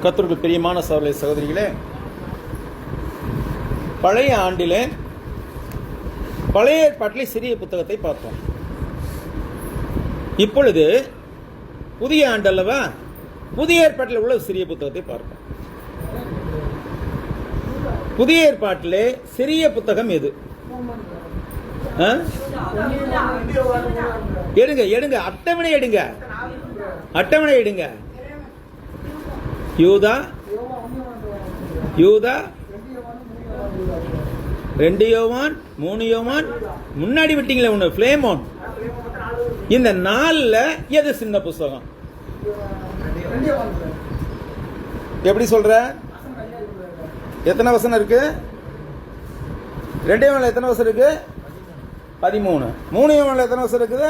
கர்த்தருக்கு பிரியமான சகோதர சகோதரிகளே, பழைய ஆண்டிலே பழைய ஏற்பாட்டிலே சிறிய புத்தகத்தை பார்த்தோம். இப்பொழுது புதிய ஆண்டு அல்லவா, புதிய ஏற்பாட்டில் உள்ள சிறிய புத்தகத்தை பார்ப்போம். புதிய ஏற்பாட்டிலே சிறிய புத்தகம் எது? எடுங்க எடுங்க, அட்டவணை எடுங்க, அட்டவணை எடுங்க. யூதா, யூதா, 2 யோவான், 3 யோவான், முன்னாடி விட்டீங்களே ஒன்று பிளேமோன். இந்த 4ல எது சின்ன புஸ்தகம்? எப்படி சொல்ற? எத்தனை வசனம் இருக்கு? 2 யோவான்ல எத்தனை வசனம் இருக்கு? 13. 3 யோவான்ல எத்தனை வசனம் இருக்குது?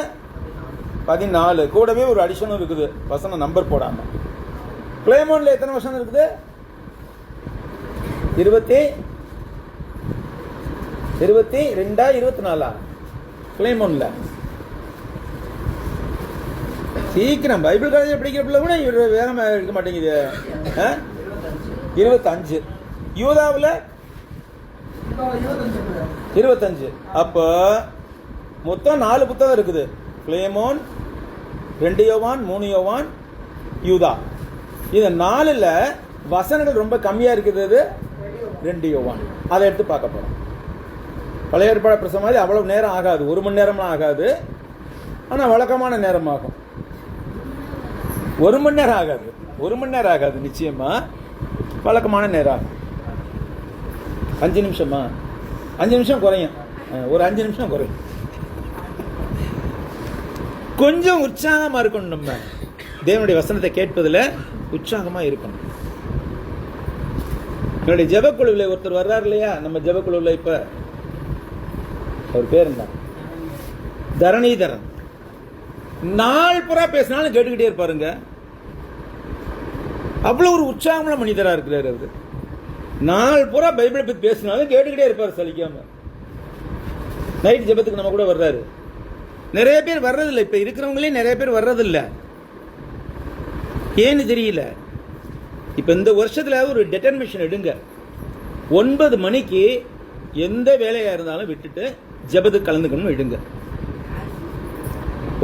14. கூடவே ஒரு அடிஷனும் இருக்குது, வசனம் நம்பர் போடாம. பிளேமோன்ல எத்தனை வசனம் இருக்குது? 22, 24 பிளேமோன்ல. சீக்கிரம் பைபிள் காலேஜ் படிக்கிற பிள்ளை கூட வேகமா இருக்க மாட்டேங்குது. 25. யூதாவில் 25. அப்ப மொத்தம் 4 புத்தகம் இருக்குது. பிளேமோன், 2 யோவான், 3 யோவான், யூதா. இந்த 4ல வசனங்கள் ரொம்ப கம்மியா இருக்குது. 2 யோவான். அதை எடுத்து பார்க்க போறோம். பழைய ஏற்பாடு பிரசங்கம் மாதிரி அவ்வளவு நேரம் ஆகாது, 1 மணி நேரம்லாம் ஆகாது. ஆனா வழக்கமான நேரம் ஆகும். 1 மணி நேரம் ஆகாது, 1 மணி நேரம் ஆகாது, நிச்சயமா வழக்கமான நேரம் ஆகும். 5 நிமிஷமா? 5 நிமிஷம் குறையும், ஒரு 5 நிமிஷம் குறையும். கொஞ்சம் உற்சாகமா இருக்கணும். நம்ம தேவனுடைய வசனத்தை கேட்பதில் உற்சாகமா இருக்கணும். என்னுடைய ஜெபக்குழுவில் ஒருத்தர் வர்றாரு இல்லையா, நம்ம ஜெபக்குழுவில் இப்ப அவர் பேர் என்ன? தரணிதரன். நாள் புறா பேசினாலும் கேட்டுக்கிட்டே இருப்பாருங்க. அவ்வளவு ஒரு உற்சாகமான மனிதரா இருக்கிறாரு அவரு. நாள் புறா பைபிளை பத்தி பேசினாலும் கேட்டுக்கிட்டே இருப்பாரு சலிக்காம. நைட் ஜெபத்துக்கு நம்ம கூட வர்றாரு. நிறைய பேர் வர்றதில்லை, இப்ப இருக்கிறவங்களே நிறைய பேர் வர்றதில்லை. ஏன்னு தெரியல. இப்ப இந்த வருஷத்துல ஒரு டெட்டர்மினேஷன் எடுங்க. 9 மணிக்கு எந்த வேலையா இருந்தாலும் விட்டுட்டு ஜெபத்துக்கு கலந்துக்கணும் எடுங்க.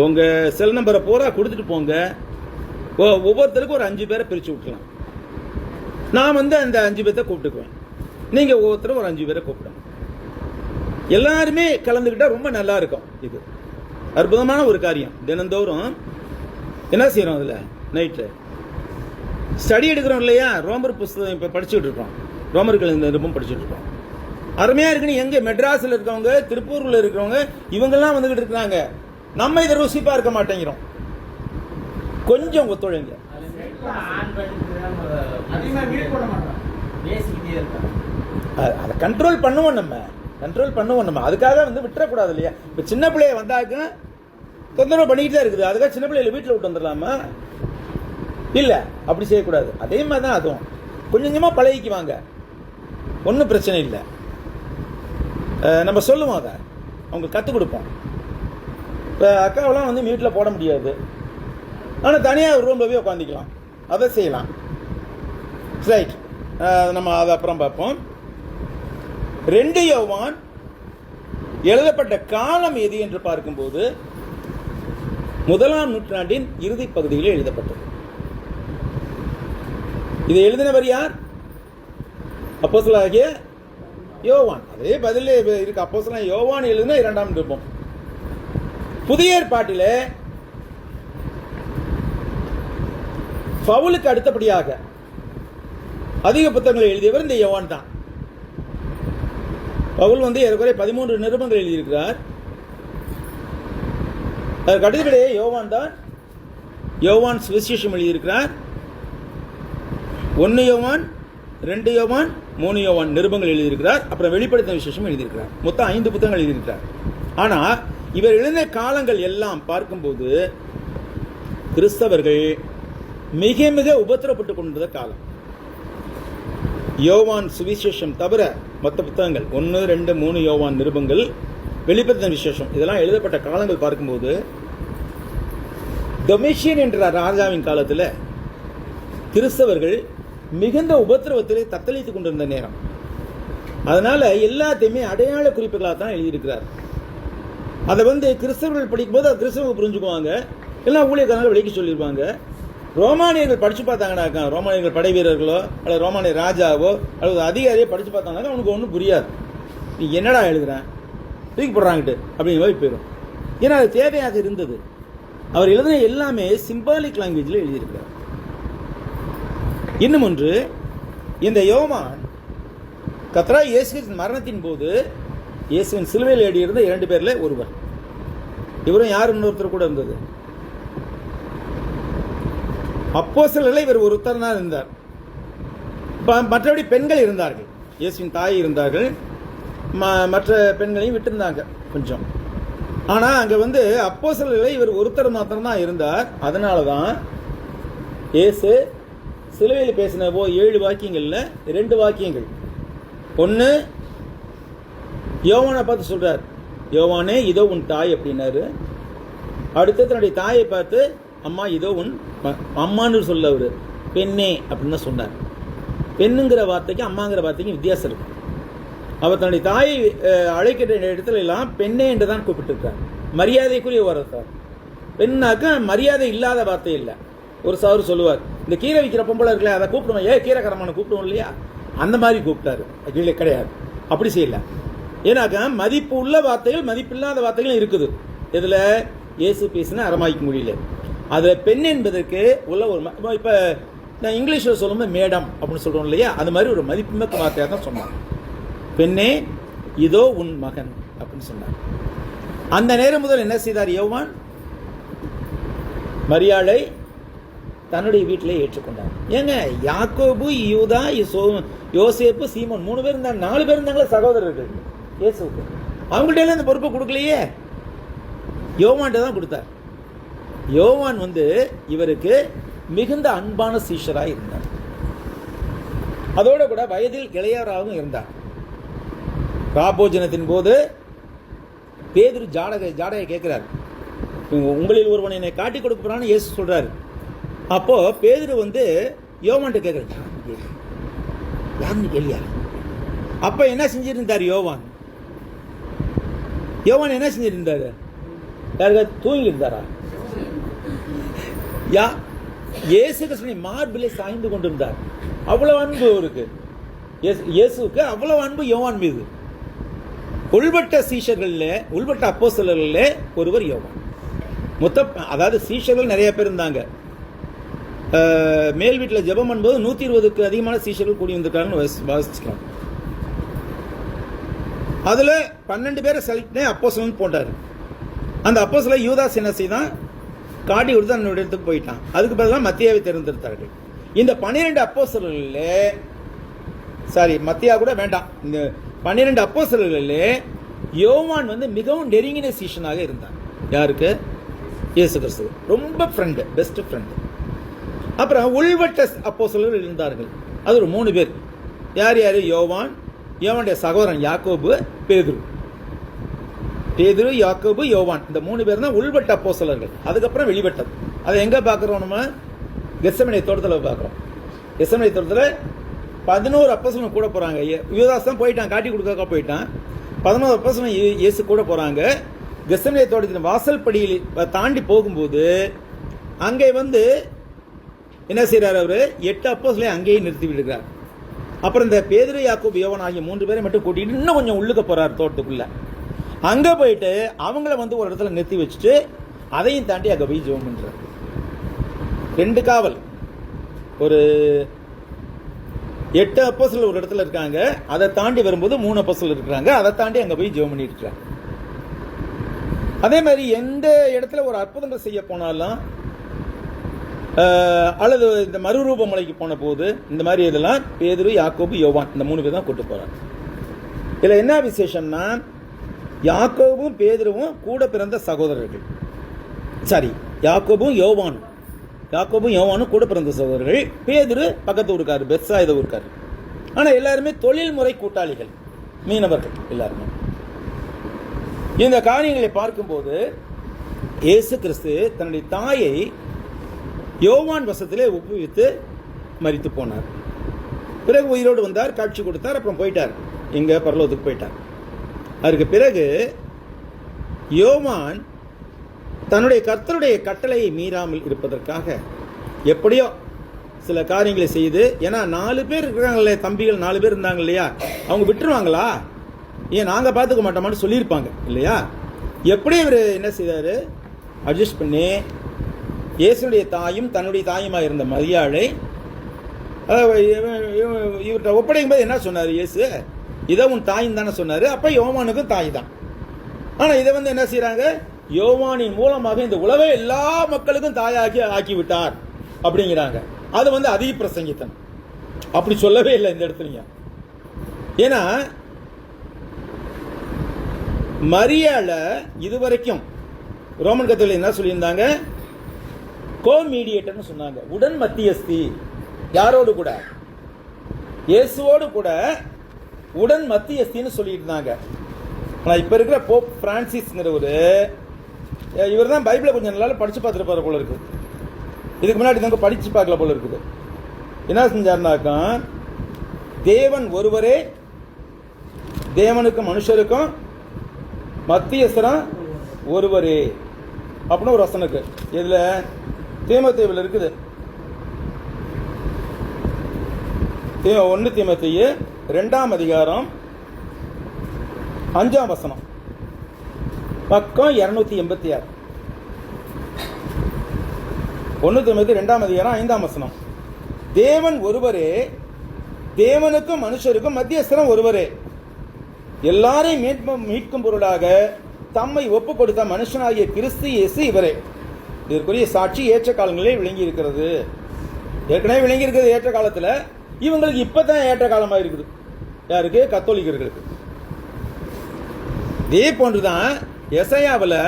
உங்க செல் நம்பரை பூரா கொடுத்துட்டு போங்க. ஒவ்வொருத்தருக்கும் ஒரு 5 பேரை பிரிச்சு விட்டுலாம். நான் அந்த 5 பேர்த்த கூப்பிட்டுக்குவேன். நீங்க ஒவ்வொருத்தரும் ஒரு 5 பேரை கூப்பிடுங்க. எல்லாருமே கலந்துக்கிட்டா ரொம்ப நல்லா இருக்கும். இது அற்புதமான ஒரு காரியம். தினந்தோறும் என்ன செய்யறோம்? அதுல நைட்டு ஸ்டடி எடுக்கிறோம் இல்லையா? ரோமர் புஸ்தகம் இப்ப படிச்சுட்டு இருக்கோம். ரோமர்கள் நிருபம் படிச்சுட்டு இருக்கோம். அருமையா இருக்குன்னு எங்க மெட்ராஸ்ல இருக்கவங்க, திருப்பூர்ல இருக்கிறவங்க, இவங்கெல்லாம் வந்துகிட்டு இருக்கிறாங்க. நம்ம இதை ருசி பார்க்க மாட்டேங்கிறோம். கொஞ்சம் ஒத்துழைங்க. அதை கண்ட்ரோல் பண்ணுவோம், நம்ம கண்ட்ரோல் பண்ணுவோம். நம்ம அதுக்காக விட்டுறக்கூடாது இல்லையா? இப்ப சின்ன பிள்ளைய வந்தாக்க தொந்தரவு பண்ணிக்கிட்டு தான் இருக்குது. அதுக்காக சின்ன பிள்ளைகளை வீட்டில் விட்டு வந்துடலாமா? இல்ல, அப்படி செய்யக்கூடாது. அதே மாதிரி தான் அதுவும் கொஞ்சம் கொஞ்சமா பழகிக்குவாங்க. ஒன்றும் பிரச்சனை இல்லை. நம்ம சொல்லுவோம், அதை அவங்க கற்றுக் கொடுப்போம். இப்போ அக்காவெல்லாம் வீட்டில் போட முடியாது, ஆனால் தனியாக ஒரு ரூம்ல போய் உட்காந்துக்கலாம். அதை செய்யலாம். ரைட், நம்ம அதை அப்புறம் பார்ப்போம். 2 யோவான் எழுதப்பட்ட காலம் எது என்று பார்க்கும்போது 1ஆம் நூற்றாண்டின் இறுதி பகுதியில் எழுதப்பட்டது. இதை எழுதினவர் யார்? அப்போஸ்தலனாகிய யோவான். அதே பதிலே இருக்கு. அப்போஸ்தலனாகிய யோவான் எழுதின 2ஆம் நிருபம். புதிய ஏற்பாட்டிலே பவுலுக்கு அடுத்தபடியாக அதிக புத்தகங்களை எழுதியவர் இந்த யோவான் தான். பவுல் ஏறக்குறைய 13 நிருபங்கள் எழுதியிருக்கிறார். அதற்கு அடுத்தபடியே யோவான் தான். யோவான் சுவிசேஷம் எழுதியிருக்கிறார். 1 யோவான், 2 யோவான், 3 யோவான் நிருபங்கள் எழுதியிருக்கிறார். அப்புறம் வெளிப்படுத்தின விசேஷம் எழுதியிருக்கிறார். மொத்தம் 5 புத்தகங்கள் எழுதியிருக்கிறார். ஆனா இவர் எழுதின காலங்கள் எல்லாம் பார்க்கும்போது கிறிஸ்தவர்கள் மிக மிக உபத்திரப்பட்டுக் கொண்டிருந்த காலம். யோவான் சுவிசேஷம் தவிர மற்ற புத்தகங்கள் 1, 2, 3 யோவான் நிருபங்கள், வெளிப்படுத்தின விசேஷம், இதெல்லாம் எழுதப்பட்ட காலங்கள் பார்க்கும்போது டொமிஷியன் என்ற ராஜாவின் காலத்தில் கிறிஸ்தவர்கள் மிகுந்த உபத்திரவத்திலே தத்தளித்துக் கொண்டிருந்த நேரம். அதனால எல்லாத்தையுமே அடையாள குறிப்புகளாக தான் எழுதியிருக்கிறார். அதை கிறிஸ்தவர்கள் படிக்கும்போது அது கிறிஸ்தவங்க புரிஞ்சுக்குவாங்க, எல்லாம் ஊழியக்காரங்க விலைக்கு சொல்லிடுவாங்க. ரோமானியர்கள் படிச்சு பார்த்தாங்கன்னாக்கா, ரோமானியர்கள் படை வீரர்களோ அல்லது ரோமானிய ராஜாவோ அல்லது அதிகாரியோ படிச்சு பார்த்தாங்கன்னாக்கா அவனுக்கு ஒன்றும் புரியாது. நீ என்னடா எழுதுறேன், தூக்கி போடுறாங்கிட்டு அப்படிங்கிற மாதிரி போயிடும். ஏன்னா அது தேவையாக இருந்தது. அவர் எழுதின எல்லாமே சிம்பாலிக் லாங்குவேஜில் எழுதியிருக்கிறார். இன்னும் ஒன்று, இந்த யோவான் கர்த்தராகிய இயேசுவின் மரணத்தின் போது இயேசுவின் சிலுவையில் ஏறியிருந்த 2 பேர்ல ஒருவர். இவரும் யார் இன்னொருத்தர் கூட இருந்தது. அப்போஸ்தலர்ல இவர் ஒருத்தர் தான் இருந்தார். மற்றபடி பெண்கள் இருந்தார்கள். இயேசுவின் தாய் இருந்தார்கள், மற்ற பெண்களையும் விட்டுருந்தாங்க கொஞ்சம். ஆனா அங்க அப்போஸ்தலர்ல இவர் ஒருத்தர் மாத்திரம் தான் இருந்தார். அதனாலதான் இயேசு சிலுவையில் பேசின 7 வாக்கியங்கள்ல 2 வாக்கியங்கள், ஒன்னு யோவானை பார்த்து சொல்றார், யோவானே இதோ உன் தாய் அப்படின்னாரு. அடுத்து தன்னுடைய தாயை பார்த்து அம்மா இதோ உன் அம்மான்னு சொல்ல அவரு பெண்ணே அப்படின்னு தான் சொன்னார். பெண்ணுங்கிற வார்த்தைக்கு அம்மாங்கிற வார்த்தைக்கு வித்தியாசம் இருக்கு. அவர் தன்னுடைய தாயை அழைக்கிற இடத்துல எல்லாம் பெண்ணே என்று தான் கூப்பிட்டுருக்கார். மரியாதைக்குரிய வார்த்தை. பெண்ணாக்க மரியாதை இல்லாத வார்த்தை இல்லை. ஒரு சார் சொல்லுவார், இந்த கீரை விற்கிற பொம்பளை இருக்குல்ல அதை கூப்பிடுவோம், கீரைக்காரமான கூப்பிடுவோம் இல்லையா, அந்த மாதிரி கூப்பிட்டாரு. கிடையாது, அப்படி செய்யல. ஏன்னாக்கா மதிப்பு உள்ள வார்த்தைகள் மதிப்பில்லாத வார்த்தைகள் இருக்குது. இதுல இயேசு பேசின அரமாய்க்கு மொழியில அதுல பெண் என்பதற்கு உள்ள ஒரு இப்ப நான் இங்கிலீஷ்ல சொல்லும்போது மேடம் அப்படின்னு சொல்றோம் இல்லையா, அது மாதிரி ஒரு மதிப்புமிக்க வார்த்தையாக தான் சொன்னார். பெண்ணே இதோ உன் மகன் அப்படின்னு சொன்னார். அந்த நேரம் முதல் என்ன செய்தார் யோவான்? மரியாளை தன்னுடைய வீட்டிலே ஏற்றுக்கொண்டார். ஏங்க, யாக்கோபு, யூதா, யோசேப்பு, சீமோன் 3 பேர் இருந்தாங்க. 4 பேர் இருந்தாங்களே சகோதரர்கள் இயேசுவுக்கு. அவங்கள்ட்ட இந்த பொறுப்பை கொடுக்கலையே, யோவான்ட்ட தான் கொடுத்தார். யோவான் இவருக்கு மிகுந்த அன்பான சீஷராக இருந்தார். அதோட கூட வயதில் இளையராகவும் இருந்தார். ராபோஜனத்தின் போது பேதுரு ஜாடையை கேட்கிறார், உங்களில் ஒருவன் என்னை காட்டி கொடுக்க போறான்னு இயேசு சொல்றாரு. அப்போ பேதுரு யோவான்ட்ட கேட்கிறார், யாருன்னு கேள்வியா? அப்ப என்ன செஞ்சிருந்தார் யோவான்? என்ன செஞ்சிருந்தாரு? யாருக்காவது தூங்கி இருந்தாரா? இயேசு கிறிஸ்துவின் மார்பிலே சாய்ந்து கொண்டிருந்தார். அவ்வளவு அன்பு அவருக்கு, இயேசுக்கு அவ்வளவு அன்பு யோவான் மீது. உள்பட்ட சீஷர்கள்ல, உள்பட்ட அப்போஸ்தலர்கள்ல ஒருவர் யோவான். அதாவது சீஷர்கள் நிறைய பேர் இருந்தாங்க. மேல் வீட்டில் ஜெபம் பண்ணும்போது 120க்கு அதிகமான சீஷர்கள் கூடி வந்திருக்காங்கன்னு வாசிச்சுக்கலாம். அதுல 12 பேரை செலக்ட் அப்போஸ்தலன் போட்டாரு. அந்த அப்போஸ்தலன் யூதாஸ் என்ன செய்தான், காட்டி கொடுத்து தன்னுடைய இடத்துக்கு போயிட்டான். அதுக்கு பதிலாக மத்தியாவை தேர்ந்தெடுத்தார்கள். இந்த 12 அப்போஸ்தலர்கள்ல, மத்தியா கூட வேண்டாம், இந்த 12 அப்போஸ்தலர்கள்ல யோவான் மிகவும் நெருங்கின சீஷனாக இருந்தான். யாருக்கு? இயேசு கிறிஸ்து. ரொம்ப ஃப்ரெண்டு, பெஸ்ட் ஃப்ரெண்டு. அப்புறம் உள்வட்ட அப்போஸ்தலர்கள் இருந்தார்கள். அது ஒரு 3 பேர். யார் யாரு? யோவான், யோவானுடைய சகோதரன் யாக்கோபு, பேதுரு. யாக்கோபு, யோவான், இந்த 3 பேர் தான் உள்வட்ட அப்போஸ்தலர்கள். அதுக்கப்புறம் வெளிவட்டம். அதை எங்க பார்க்கிறோம்? நம்ம கெத்செமனே தோட்டத்தில் பார்க்கிறோம். கெத்செமனே தோட்டத்தில் 11 அப்போஸ்தலன் கூட போறாங்க. யூதாஸ் தான் போயிட்டான், காட்டி கொடுக்க போயிட்டான். 11 அப்போஸ்தலன் இயேசு கூட போறாங்க. கெத்செமனே தோட்டத்தின் வாசல் படியில் தாண்டி போகும்போது அங்கே என்ன செய்யறாரு? அவரு 8 அப்போஸ்தலனை அங்கேயே நிறுத்தி விடுகிறார். அப்புறம் இந்த பேதுரு, யாக்கோபு, யோவான் ஆகிய 3 பேரை மட்டும் கூட்டிட்டு இன்னும் கொஞ்சம் உள்ளுக்க போறாரு தோட்டத்துக்குள்ள. அங்க போயிட்டு அவங்கள ஒரு இடத்துல நிறுத்தி வச்சுட்டு அதையும் தாண்டி அங்க போய் ஜெபம் பண்றாரு. 2 காவல். ஒரு 8 அப்போஸ்தலர் ஒரு இடத்துல இருக்காங்க, அதை தாண்டி வரும்போது 3 அப்போஸ்தலர் இருக்காங்க, அதை தாண்டி அங்க போய் ஜெபம் பண்ணிட்டு இருக்காங்க. அதே மாதிரி எந்த இடத்துல ஒரு அற்புதங்கள் செய்ய போனாலும் அல்லது இந்த மறுரூப மலைக்கு போன போது இந்த மாதிரி இதெல்லாம் பேதுரு, யாக்கோபு, யோவான் இந்த 3 பேர் தான் கூட்டு போறாங்க. இதுல என்ன விசேஷம்னா, யாக்கோபும் பேதுருவும் கூட பிறந்த சகோதரர்கள். யாக்கோபும் யோவானும் கூட பிறந்த சகோதரர்கள். பேதுரு பக்கத்து ஊருக்காரு, பெத்சாயிதா ஊருக்காரு. ஆனா எல்லாருமே தொழில்முறை கூட்டாளிகள், மீனவர்கள் எல்லாருமே. இந்த காரியங்களை பார்க்கும்போது இயேசு கிறிஸ்து தன்னுடைய தாயை யோவான் வசத்திலே ஒப்புவித்து மரித்து போனார். பிறகு உயிரோடு வந்தார், காட்சி கொடுத்தார், அப்புறம் போயிட்டார், எங்க பரலோகத்துக்கு போயிட்டார். அதுக்கு பிறகு யோவான் தன்னுடைய கர்த்தருடைய கட்டளையை மீறாமல் இருப்பதற்காக எப்படியோ சில காரியங்களை செய்து, ஏன்னா 4 பேர் இருக்கிறாங்களே, தம்பிகள் 4 பேர் இருந்தாங்க இல்லையா, அவங்க விட்டுருவாங்களா, ஏன் நாங்க பார்த்துக்க மாட்டோமான்னு சொல்லியிருப்பாங்க இல்லையா. எப்படி இவர் என்ன செய்தாரு, அட்ஜஸ்ட் பண்ணி இயேசுடைய தாயும் தன்னுடைய தாயுமா இருந்த மரியாளை இவர்கிட்ட ஒப்படைக்கும் போது என்ன சொன்னார் இயேசு, இதை உன் தாயின் தானே சொன்னாரு. அப்ப யோவானுக்கும் தாய் தான். ஆனா இதை என்ன செய்யறாங்க, யோவானின் மூலமாக இந்த உலகை எல்லா மக்களுக்கும் தாயாக்கி ஆக்கிவிட்டார் அப்படிங்கிறாங்க. அது அதிக பிரசங்கித்தன். அப்படி சொல்லவே இல்லை இந்த இடத்துல. ஏன்னா மரியாள இதுவரைக்கும் ரோமன் கத்தோலிக்க என்ன சொல்லியிருந்தாங்க, கோ மீடியேட்டர்னு சொன்னாங்க, உடன் மத்தியஸ்தி. யாரோடு கூட, இயேசுவோடு கூட உடன் மத்தியஸ்தின்னு சொல்லிட்டு இருந்தாங்க. ஆனா இப்ப இருக்கிற போப் பிரான்சிஸ்ங்கிறவரு, இவர் தான் பைபிளை கொஞ்சம் நல்லா படிச்சு பார்த்துருப்பாரு போல இருக்கு. இதுக்கு முன்னாடி படிச்சு பார்க்கல போல இருக்குது. என்ன செஞ்சாருனாக்கா, தேவன் ஒருவரே, தேவனுக்கும் மனுஷருக்கும் மத்தியஸ்தரம் ஒருவரே அப்படின்னு ஒரு வசனம் இருக்கு. இதுல தீமோத்தேயுல இருக்குது. 1 தீமோத்தேயு 2ஆம் அதிகாரம் 5ஆம் வசனம், பக்கம் 286. 1 தீமோத்தேயு 2ஆம் அதிகாரம் 5ஆம் வசனம். தேவன் ஒருவரே, தேவனுக்கும் மனுஷருக்கும் மத்தியஸ்தரம் ஒருவரே, எல்லாரையும் மீட்கும் பொருளாக தம்மை ஒப்பு கொடுத்த மனுஷனாகிய கிறிஸ்து இயேசு இவரே. இதற்குரிய சாட்சி ஏற்ற காலங்களில் விளங்கி இருக்கிறது. ஏற்கனவே விளங்கி இருக்கிறது ஏற்ற காலத்தில், இவங்களுக்கு இப்பதான் ஏற்ற காலமாக இருக்குது. யாருக்கு? கத்தோலிக்கர்களுக்கு. இதே போன்றுதான் எசையாவில்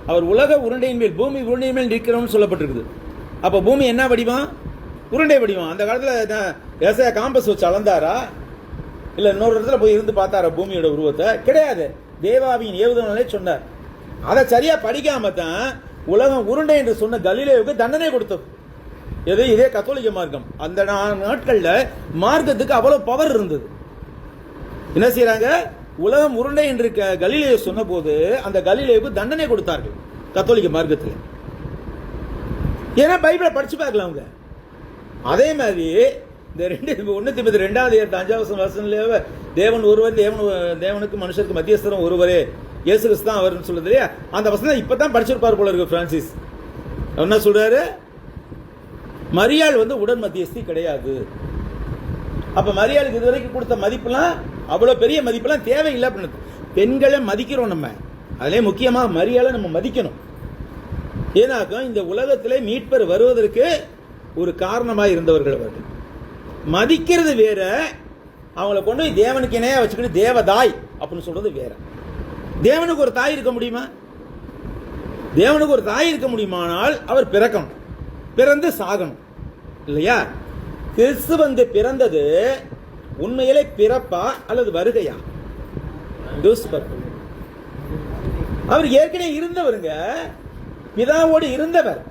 அவர் உலக உருண்டையின் மேல், பூமி உருண்டையின் மேல் நிற்கிறோம்னு சொல்லப்பட்டிருக்குது. அப்போ பூமி என்ன வடிவம்? உருண்டை வடிவம். அந்த காலத்தில் எசையா காம்பஸ் வச்சு அளந்தாரா, இல்லை இன்னொரு இடத்துல போய் இருந்து பார்த்தாரா பூமியோட உருவத்தை? கிடையாது. தேவாவியின் ஏவுதலே சொன்னார். அதை சரியா படிக்காம தான் உலகம் உருண்டை என்று சொன்ன கலிலேயுக்கு தண்டனை கொடுத்தது. எது? இதே கத்தோலிக்க மார்க்கம். அந்த நாட்கள்ல மார்க்கத்துக்கு அவ்வளவு பவர் இருந்தது. என்ன செய்யறாங்க, உலகம் உருண்டை என்று கலிலேயு சொன்ன போது அந்த கலிலேயுக்கு தண்டனை கொடுத்தார்கள் கத்தோலிக்க மார்க்கத்தில். ஏன்னா பைபிளை படிச்சு பார்க்கலாம் அவங்க. அதே மாதிரி இந்த 1 தீமோத்தேயு 2ஆம் அதிகாரம் 5ஆம் வசனத்திலே தேவன் ஒருவர், தேவனுக்கு மனுஷருக்கு மத்தியஸ்தரம் ஒருவரே, இயேசு கிறிஸ்து தான் அவர்னு சொல்லுது இல்லையா. அந்த வசனம் இப்பதான் படிச்சிருப்பார் போல இருக்கு பிரான்சிஸ். என்ன சொல்றாரு, மரியாள் உடன் மத்தியஸ்தி கிடையாது. அப்ப மரியாளுக்கு இதுவரைக்கும் கொடுத்த மதிப்புலாம், அவ்வளவு பெரிய மதிப்புலாம் தேவையில்லை அப்படின்னு. பெண்களை மதிக்கிறோம் நம்ம, அதிலே முக்கியமாக மரியாதை நம்ம மதிக்கணும். ஏன்னாக்கா இந்த உலகத்திலே மீட்பர் வருவதற்கு ஒரு காரணமாக இருந்தவர்கள் அவர்கள். மதிக்கிறது வேற, அவங்களை கொண்டு போய் தேவனுக்கு இணையா வச்சுக்கிட்டு தேவதாய் அப்படின்னு சொல்றது வேற. தேவனுக்கு ஒரு தாய் இருக்க முடியுமா? தேவனுக்கு ஒரு தாய் இருக்க முடியுமானால் அவர் பிறக்கணும், பிறந்து சாகணும் இல்லையா. கிறிஸ்து பிறந்தது உண்மையிலே பிறப்பா அல்லது வருகையா? அவர் ஏற்கனவே இருந்தவருங்க, பிதாவோடு இருந்தவர்,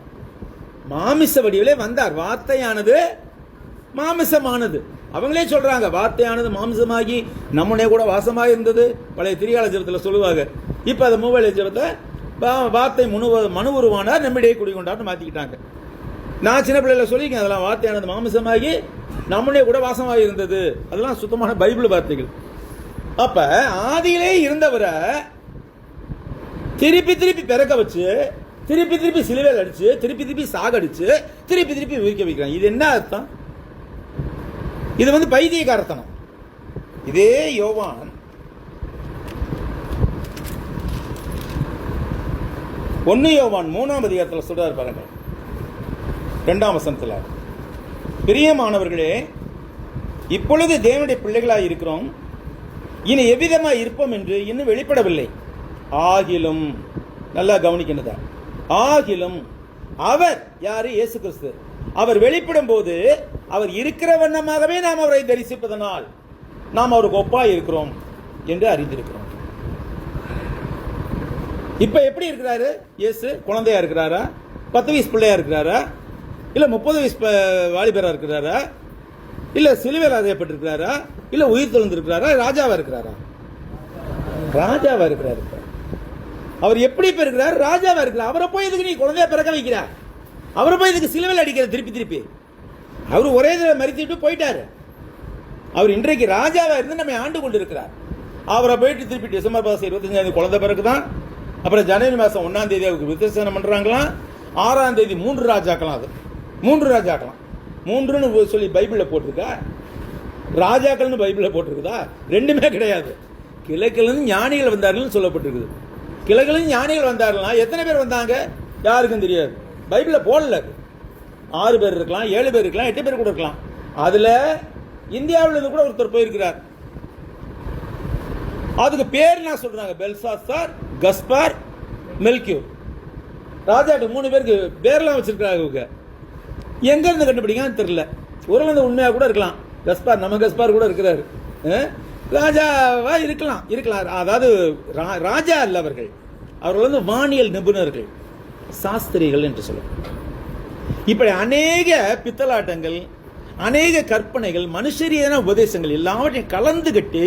மாமிச வடிவிலே வந்தார். வார்த்தையானது மாமிசமானது. அவங்களே சொல்றாங்க, வார்த்தையானது மாமிசமாகி நம்முடைய கூட வாசமாக இருந்தது. பழைய திரிகால ஜெபத்தில் சொல்லுவாங்க. இப்ப அந்த மூவேளை ஜெபத்தை வார்த்தை மனு உருவானார், நம்மிடையே குடிக்கொண்டார்னு மாத்திக்கிட்டாங்க. நான் சின்ன பிள்ளைல சொல்லியிருக்கேன், அதெல்லாம் வார்த்தையானது மாமிசமாகி நம்முடைய கூட வாசமாக இருந்தது. அதெல்லாம் சுத்தமான பைபிள் வார்த்தைகள். அப்ப ஆதியிலே இருந்தவரை திருப்பி திருப்பி பிறக்க வச்சு, திருப்பி திருப்பி சிலுவையில் அடிச்சு, திருப்பி திருப்பி சாகடிச்சு, திருப்பி திருப்பி உயிர்க்க வைக்கிறாங்க. இது என்ன அர்த்தம்? இது பைத்தியக்காரத்தனம். இதே யோவான் 1 யோவான் 3ஆம் அதிகாரத்தில் சொல்றாரு பாருங்க, 2ஆம் வசனத்தில், பிரியமானவர்களே, இப்பொழுது தேவனுடைய பிள்ளைகளாய் இருக்கிறோம், இனி எவ்விதமாய் இருப்போம் என்று இன்னும் வெளிப்படவில்லை. ஆகிலும், நல்லா கவனிக்கணுதா, ஆகிலும் அவர் யாரு? இயேசு கிறிஸ்து. அவர் வெளிப்படும் போது அவர் இருக்கிற வண்ணமாகவே நாம் அவரை தரிசிப்பதனால் நாம் அவருக்கு ஒப்பாய் இருக்கிறோம் என்று அறிந்திருக்கிறோம். இப்ப எப்படி இருக்கிறாரு இயேசு? குழந்தையா இருக்கிறாரா? 10 வயசு பிள்ளையா இருக்கிறாரா? இல்ல 30 வயசு வாலிபரா இருக்கிறாரா? இல்ல சிலுவையில் அறையப்பட்டிருக்கிறாரா, இல்ல உயிர் தெழுந்திருக்கிறாரா, ராஜாவா இருக்கிறாரா? ராஜாவா இருக்கிறாரு. அவர் எப்படி இருக்கிறார்? ராஜாவா இருக்கிறார். அவரை போய் இதுக்கு நீ குழந்தைய பிறக்க வைக்கிறார்? அவரை போய் இதுக்கு சிலுவையில் அடிக்கிற திருப்பி திருப்பி? அவர் ஒரே மறித்துட்டு போயிட்டாரு. அவர் இன்றைக்கு ராஜாவா இருந்து நம்ம ஆண்டு கொண்டு இருக்கிறார். அவரை போயிட்டு திருப்பி டிசம்பர் மாதம் 25 குழந்தை பிறகு தான், அப்புறம் ஜனவரி மாதம் 1ஆம் தேதி அவருக்கு வித்தியாசனம் பண்றாங்களாம். 6ஆம் தேதி 3 ராஜாக்கலாம். அது 3 ராஜாக்கலாம். 3ன்னு சொல்லி பைபிளில் போட்டிருக்கா? ராஜாக்கள்னு பைபிளில் போட்டிருக்குதா? ரெண்டுமே கிடையாது. கிழக்கிலிருந்து ஞானிகள் வந்தார்கள் சொல்லப்பட்டிருக்குது. கிழக்கிலிருந்து ஞானிகள் வந்தார்கள். எத்தனை பேர் வந்தாங்க யாருக்கும் தெரியாது. பைபிளில் போடல. 6 பேர் இருக்கலாம், 7 பேர் இருக்கலாம், 8 பேர் கூட இருக்கலாம். அதுல இந்தியாவில் இருந்து கூட ஒருத்தர் போயிருக்கிறார். அதுக்கு பேர் என்ன சொல்றாங்க? பெல்சாசார், கஸ்பார், மெல்கியூர். ராஜாட்டு 3 பேருக்கு பேர்லாம் வச்சிருக்காங்க. எங்க இருந்து கண்டுபிடிக்கான்னு தெரியல. ஒரு உண்மையா கூட இருக்கலாம். கஸ்பார், நம்ம கஸ்பார் கூட இருக்கிறாரு. ராஜாவா இருக்கலாம். அதாவது ராஜா அல்ல அவர்கள். அவர்கள் வானியல் நிபுணர்கள், சாஸ்திரிகள் என்று சொல்லுவாங்க. இப்படி அநேக பித்தலாட்டங்கள், அநேக கற்பனைகள், மனுஷரியான உபதேசங்கள் எல்லாவற்றையும் கலந்து கட்டி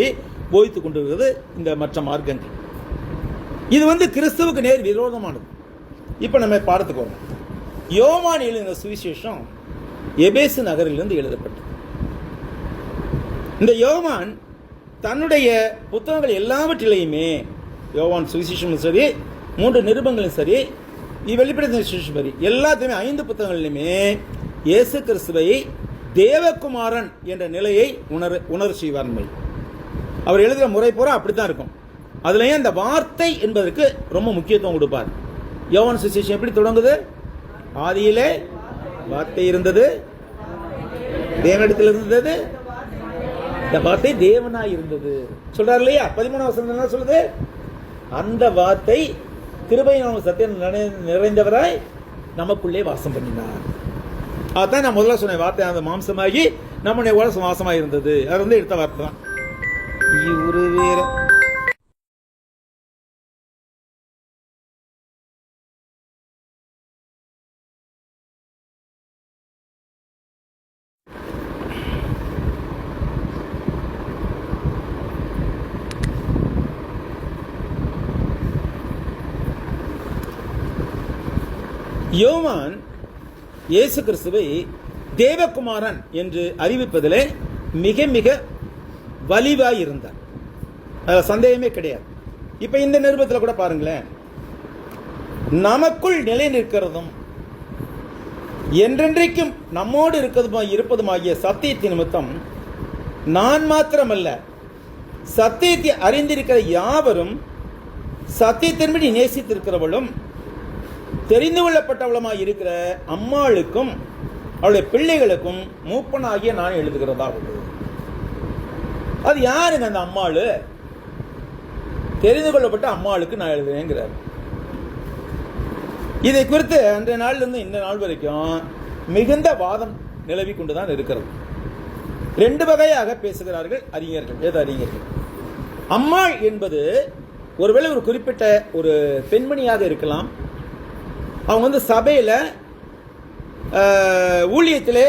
போதித்துக் கொண்டிருக்கிறது இந்த மற்ற மார்க்கங்கள். இது கிறிஸ்துவுக்கு நேர் விரோதமானது. இப்ப நம்ம பாடத்துக்கு வரணும். யோவான் எழுதின சுவிசேஷம் எபேசு நகரிலிருந்து எழுதப்பட்டது. இந்த யோவான் தன்னுடைய புத்தகங்கள் எல்லாவற்றிலையுமே, யோவான் சுவிசேஷமும் சரி, 3 நிருபங்களும் சரி, வெளிப்படுத்தின சுவிசேஷம் சரி, எல்லாத்தையுமே 5 புத்தகங்களிலுமே இயேசு கிறிஸ்துவை தேவகுமாரன் என்ற நிலையை உணர செய்வார். அவர் எழுதுகிற முறை பூரா அப்படித்தான் இருக்கும். அதுலயும் அந்த வார்த்தை என்பதற்கு ரொம்ப முக்கியத்துவம் கொடுப்பார். யோவான் சுவிசேஷம் எப்படி தொடங்குது? ஆதியிலே வார்த்தை இருந்தது, தேவனிடத்தில் இருந்தது, இந்த வார்த்தை தேவனாய் இருந்தது சொல்றாரு இல்லையா? 13ஆம் வசனம் என்ன சொல்லுது? அந்த வார்த்தை கிருபையும் சத்தியம் நிறைந்தவராய் நமக்குள்ளே வாசம் பண்ணினார். அதான் நான் முதல்ல சொன்ன வார்த்தை அந்த மாம்சமாகி நம்முடைய வாசமாய் இருந்தது. அது எடுத்த வார்த்தை தான். இவரு வேற யோவான் இயேசு கிறிஸ்துவை தேவகுமாரன் என்று அறிவிப்பதிலே மிக மிக வலிவாய் இருந்தார். சந்தேகமே கிடையாது. இப்ப இந்த நிருபத்தில் கூட பாருங்களேன், நமக்குள் நிலை நிற்கிறதும் என்றென்றைக்கும் நம்மோடு இருப்பதுமாகிய சத்தியத்தின் நிமித்தம் நான் மாத்திரமல்ல, சத்தியத்தை அறிந்திருக்கிற யாவரும் சத்தியத்தின்படி நேசித்திருக்கிறவளும் தெரிந்து கொள்ளப்பட்டவளமாய் இருக்கிற அம்மாளுக்கும் அவளுடைய பிள்ளைகளுக்கும் மூப்பனாகிய நான் எழுதுகிறதாவது. அது யாருங்க அந்த அம்மாளு? தெரிந்து கொள்ளப்பட்ட அம்மாளுக்கு நான் எழுதுறேங்கிறார். இதை குறித்து அன்றைய நாள்ல இருந்து இந்த நாள் வரைக்கும் மிகுந்த வாதம் நிலவி கொண்டுதான் இருக்கிறது. 2 வகையாக பேசுகிறார்கள் அறிஞர்கள், வேத அறிஞர்கள். அம்மாள் என்பது ஒருவேளை ஒரு குறிப்பிட்ட ஒரு பெண்மணியாக இருக்கலாம். அவங்க சபையில ஊழியத்திலே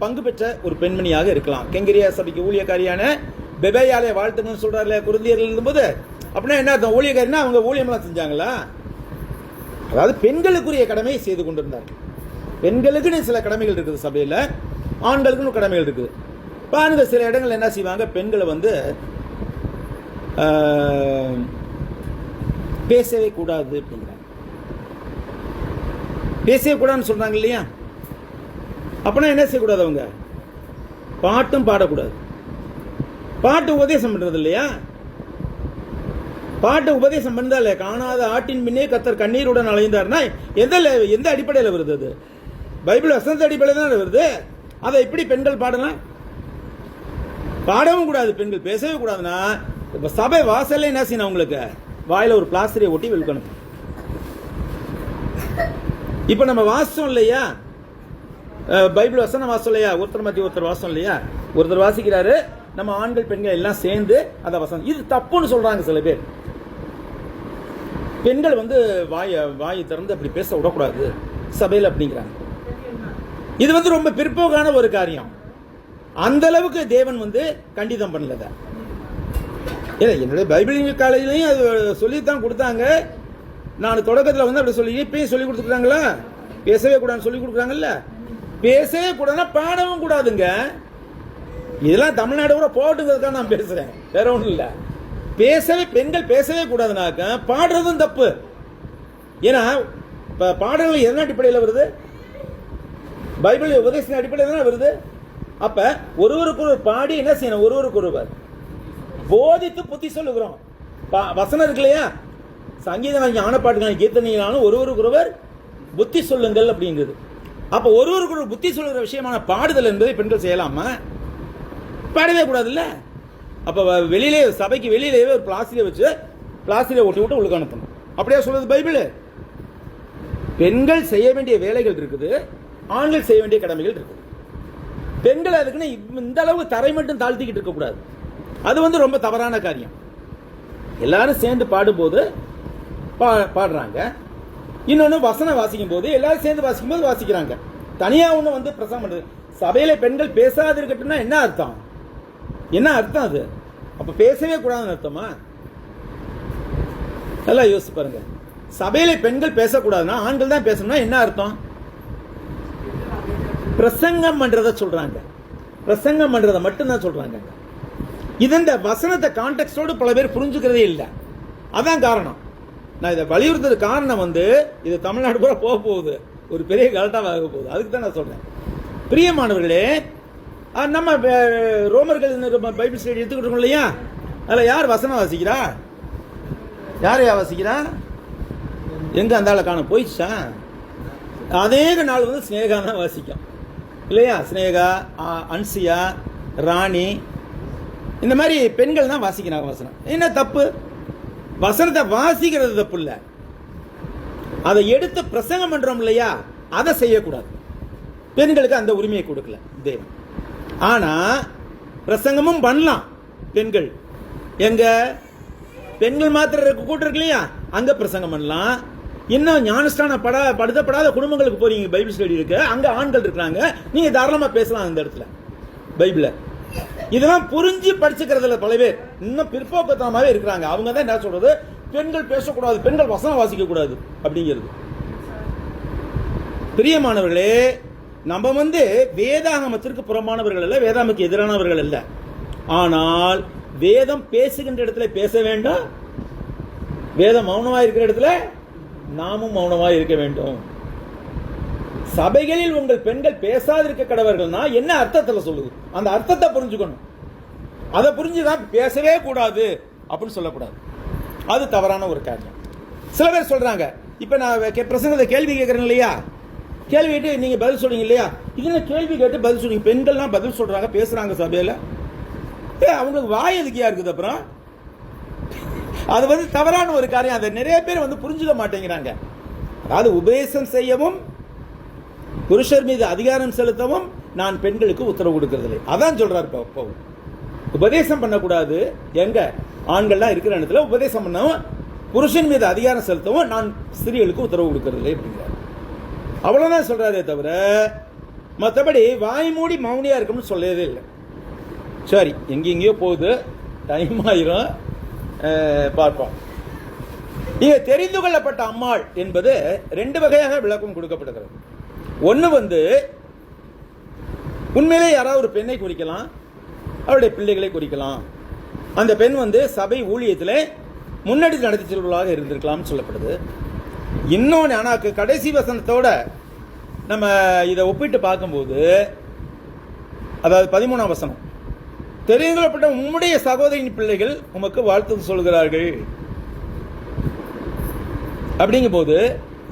பங்கு பெற்ற ஒரு பெண்மணியாக இருக்கலாம். கெங்கிரியா சபைக்கு ஊழியக்காரியான பெபேயாலே வாழ்த்துங்கன்னு சொல்றாருல குருந்தியர்கள் இருக்கும்போது, அப்படின்னா என்ன அர்த்தம்? ஊழியக்காரினா அவங்க ஊழியம்லாம் செஞ்சாங்களா? அதாவது பெண்களுக்குரிய கடமையை செய்து கொண்டிருந்தார்கள். பெண்களுக்குன்னு சில கடமைகள் இருக்குது சபையில, ஆண்களுக்குன்னு கடமைகள் இருக்குது. பாருங்க, சில இடங்கள் என்ன செய்வாங்க, பெண்களை பேசவே கூடாது அப்படிங்கிறாங்க. பேசவே கூடாதுன்னு சொல்றாங்க இல்லையா? அப்படின்னா என்ன செய்யக்கூடாது? அவங்க பாட்டும் பாடக்கூடாது. பாட்டு உபதேசம் பண்றது இல்லையா? பாட்டு உபதேசம் பண்ணால காணாத ஆட்டின் பின்னே கத்தர் கண்ணீருடன் அலைந்தார்னா எந்த அடிப்படையில் வருது? அது பைபிள் வசந்த அடிப்படையில் தான் வருது. அதை எப்படி பெண்கள் பாடலாம்? பாடவும் கூடாது, பெண்கள் பேசவே கூடாதுன்னா இப்ப சபை வாசல்ல என்ன செய்யணும்? அவங்களுக்கு வாயில ஒரு பிளாஸ்டரை ஒட்டி விழுக்கணும். இப்ப நம்ம வாசம் இல்லையா? பைபிள் வசனம் வாசம் இல்லையா? ஒருத்தர் மாத்தி ஒருத்தர் வாசம் இல்லையா? ஒருத்தர் வாசிக்கிறாரு, நம்ம ஆண்கள் பெண்கள் எல்லாம் சேர்ந்து அந்த வசனம். இது தப்புன்னு சொல்றாங்க சில பேர். பெண்கள் வாயை திறந்து அப்படி பேச விடக்கூடாது சபையில் அப்படிங்கிறாங்க. இது ரொம்ப பிற்போக்கான ஒரு காரியம். அந்த அளவுக்கு தேவன் வந்து கண்டிதம் பண்ணலத. என்னுடைய பைபிள் காலேஜ்லையும் அது சொல்லித்தான் கொடுத்தாங்க. நான் தொடக்கத்தில் வந்து அப்படி சொல்லி இப்பயும் சொல்லி கொடுத்துருக்காங்களா, பேசவே கூடாதுன்னு சொல்லி கொடுக்குறாங்கல்ல. பேசவே கூடாதுன்னா பாடவும் கூடாதுங்க. இதெல்லாம் தமிழ்நாடு கூட போட்டுங்கிறதுக்காக நான் பேசுறேன், வேற ஒன்றும் இல்லை. பெண்கள் பேசவே கூடாதுனாக்க பாடுறதும் தப்பு. ஏன்னா பாடல்கள் என்ன அடிப்படையில் வருது? பைபிள் உபதேசத்தின் அடிப்படையில் தானே வருது. அப்ப ஒருவருக்கு ஒரு பாடி என்ன செய்யணும்? ஒருவருக்கு ஒருவர் போதித்து புத்தி சொல்லுகிறோம். வசனம் இருக்கு இல்லையா, சங்கீதம் ஞானப்பாட்டுகள் கீர்த்தனையினாலும் ஒருவருக்கு ஒருவர் புத்தி சொல்லுங்கள் அப்படிங்கிறது. அப்ப ஒருவருக்கு ஒரு புத்தி சொல்லுகிற விஷயமான பாடுதல் என்பதை பெண்கள் செய்யலாமா? பாடவே கூடாது இல்ல. அப்ப வெளியிலே சபைக்கு வெளியிலேயே ஒரு பிளாஸ்டிக்கை வச்சு பிளாஸ்டிக்கை ஒட்டி விட்டு உள்ளுக்கு அனுப்பணும். அப்படியே சொல்றது பைபிள். பெண்கள் செய்ய வேண்டிய வேலைகள் இருக்குது, ஆண்கள் செய்ய வேண்டிய கடமைகள் இருக்குது. பெண்கள் அதுக்குன்னு இந்த அளவு தரை மட்டும் தாழ்த்திக்கிட்டு இருக்க கூடாது. அது வந்து ரொம்ப தவறான காரியம். எல்லாரும் சேர்ந்து பாடும்போது பாடுறாங்க, இன்னொன்னு வசனம் வாசிக்கும் போது எல்லாரும் சேர்ந்து வாசிக்கும் போது வாசிக்கிறாங்க. தனியா ஒண்ணு வந்து பிரசங்கம் பண்றது. சபையில பெண்கள் பேசாது இருக்கட்டும்னா என்ன அர்த்தம்? என்ன அர்த்தம் அது? அப்ப பேசவே கூடாதுன்னு அர்த்தமா? எல்லாம் யோசிச்சு பாருங்க. சபையில பெண்கள் பேசக்கூடாதுன்னா ஆண்கள் தான் பேசணும்னா என்ன அர்த்தம்? பிரசங்கம் பண்றத சொல்றாங்க, பிரசங்கம் பண்றத மட்டும்தான் சொல்றாங்க. இது இந்த வசனத்தை கான்டெக்ஸ்டோடு பல பேர் புரிஞ்சுக்கிறதே இல்லை. அதான் காரணம். நான் இதை வலியுறுத்தது காரணம் வந்து இது தமிழ்நாடு கூட போக போகுது, ஒரு பெரிய கலட்டாவாக போகுது. அதுக்கு தான் நான் சொல்றேன். பிரியமானவர்களே, நம்ம ரோமர்கள் பைபிள் ஸ்டடி எடுத்துக்கிட்டு இல்லையா, அதில் யார் வசனம் வாசிக்கிறா? யாரையா வாசிக்கிறா? எங்க அந்த ஆளை காண போயிடுச்சா? அநேக நாள் வந்து ஸ்னேகா தான் வாசிக்கும் இல்லையா? ஸ்னேகா, அன்சியா, ராணி, இந்த மாதிரி பெண்கள் தான் வாசிக்கிறாங்க வசனம். என்ன தப்பு? வசனத்தை வாசிக்கிறது தப்பு இல்லை, அதை எடுத்து பிரசங்கம் பண்றோம் இல்லையா, அதை செய்யக்கூடாது. பெண்களுக்கு அந்த உரிமையை கொடுக்கல தேவன். ஆனா பிரசங்கமும் பண்ணலாம் பெண்கள். எங்க பெண்கள் மாத்திரம் கூட்டம் இருக்கு இல்லையா, அங்க பிரசங்கம் பண்ணலாம். இன்னும் ஞானஸ்தான படுத்தப்படாத குடும்பங்களுக்கு போறீங்க, பைபிள் ஸ்டடி இருக்கு, அங்க ஆண்கள் இருக்கிறாங்க, நீங்க தாராளமா பேசலாம் அந்த இடத்துல பைபிள. இதெல்லாம் புரிஞ்சு படிச்சுக்கிறதுல பல பேர் இன்னும் பிற்போக்கத்தனமாவே இருக்கிறாங்க. அவங்க தான் என்ன சொல்றது, பெண்கள் பேசக்கூடாது, பெண்கள் வசனம் வாசிக்க கூடாது அப்படிங்கிறது. பிரியமானவர்களே, நம்ம வந்து வேதாகமத்திற்கு புறமானவர்கள் அல்ல, வேதாகமத்துக்கு எதிரானவர்கள் அல்ல. ஆனால் வேதம் பேசுகின்ற இடத்துல பேச வேண்டும், வேதம் மௌனமாக இருக்கிற இடத்துல நாமும் மௌனமாக இருக்க வேண்டும். சபைகளில் உங்கள் பெண்கள் பேசாதிருக்க கடவர்கள்னா என்ன அர்த்தத்தில் சொல்லுது? அந்த அர்த்தத்தை புரிஞ்சுக்கணும். அதை புரிஞ்சுதான் பேசவே கூடாது அப்படின்னு சொல்லக்கூடாது. அது தவறான ஒரு காரியம். சில பேர் சொல்றாங்க, இப்ப நான் பிரசங்கத்தை கேள்வி கேட்கறேன் இல்லையா, கேள்வி கேட்டு நீங்க பதில் சொல்றீங்க இல்லையா, இதுல கேள்வி கேட்டு பதில் சொல்றீங்க. பெண்கள்லாம் பதில் சொல்றாங்க, பேசுறாங்க சபையில, அவங்களுக்கு வாய் எதுக்கியா இருக்குது? அப்புறம் அது வந்து தவறான ஒரு காரியம். அதை நிறைய பேர் வந்து புரிஞ்சுக்க மாட்டேங்கிறாங்க. அதாவது உபதேசம் செய்யவும் புருஷர் மீது அதிகாரம் செலுத்தவும் நான் பெண்களுக்கு உத்தரவு கொடுக்கறதில்லை. அதான் சொல்றாரு. உபதேசம் பண்ணக்கூடாது, எங்க ஆண்கள்லாம் இருக்கிற இடத்துல உபதேசம் பண்ணவும் புருஷன் மீது அதிகாரம் செலுத்தவும் நான் ஸ்திரீகளுக்கு உத்தரவு கொடுக்கறதில்லை அப்படிங்கிறார். அவ்வளவுதான் சொல்றாரே தவிர மற்றபடி வாய் மூடி மௌனியா இருக்கும்னு சொல்லவே இல்லை. சரி, எங்கெங்கயோ போகுது, டைம் ஆயிரும், பார்ப்போம். இங்க தெரிந்து கொள்ளப்பட்ட அம்மாள் என்பது ரெண்டு வகையாக விளக்கம் கொடுக்கப்படுகிறது. ஒன்னு வந்து உண்மையிலே யாராவது ஒரு பெண்ணை குறிக்கலாம், அவருடைய பிள்ளைகளை குறிக்கலாம். அந்த பெண் வந்து சபை ஊழியத்தில் முன்னெடுத்து நடத்தி செல்வதாக இருந்திருக்கலாம் சொல்லப்படுது. இன்னொன்று, ஆனால் கடைசி வசனத்தோட நம்ம இதை ஒப்பிட்டு பார்க்கும்போது, அதாவது 13ஆம் வசனம், தெரிந்து கொள்ளப்பட்ட உம்முடைய சகோதரின் பிள்ளைகள் உமக்கு வாழ்த்து சொல்கிறார்கள் அப்படிங்கும் போது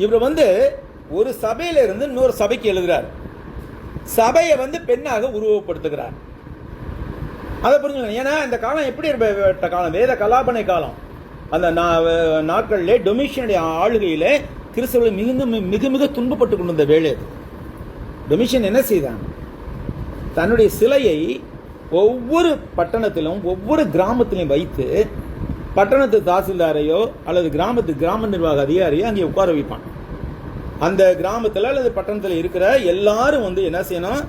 இவர் வந்து ஒரு சபையில இருந்து இன்னொரு சபைக்கு எழுதுகிறார். சபையை வந்து பெண்ணாக உருவப்படுத்துகிறார். அதை புரிஞ்சுக்கணும். ஏன்னா இந்த காலம் எப்படி காலம், வேத கலாபனை காலம். அந்த நாட்களிலே டொமிஷனுடைய ஆளுகையிலே கிறிஸ்தவர்கள் மிக மிக துன்பப்பட்டு கொண்டிருந்த வேலை. டொமிஷன் என்ன செய்தான், தன்னுடைய சிலையை ஒவ்வொரு பட்டணத்திலும் ஒவ்வொரு கிராமத்திலையும் வைத்து பட்டணத்து தாசில்தாரையோ அல்லது கிராம நிர்வாக அதிகாரியோ அங்கே உட்கார வைப்பான். அந்த கிராமத்தில் அல்லது பட்டணத்தில் இருக்கிற எல்லாரும் வந்து என்ன செய்யணும்,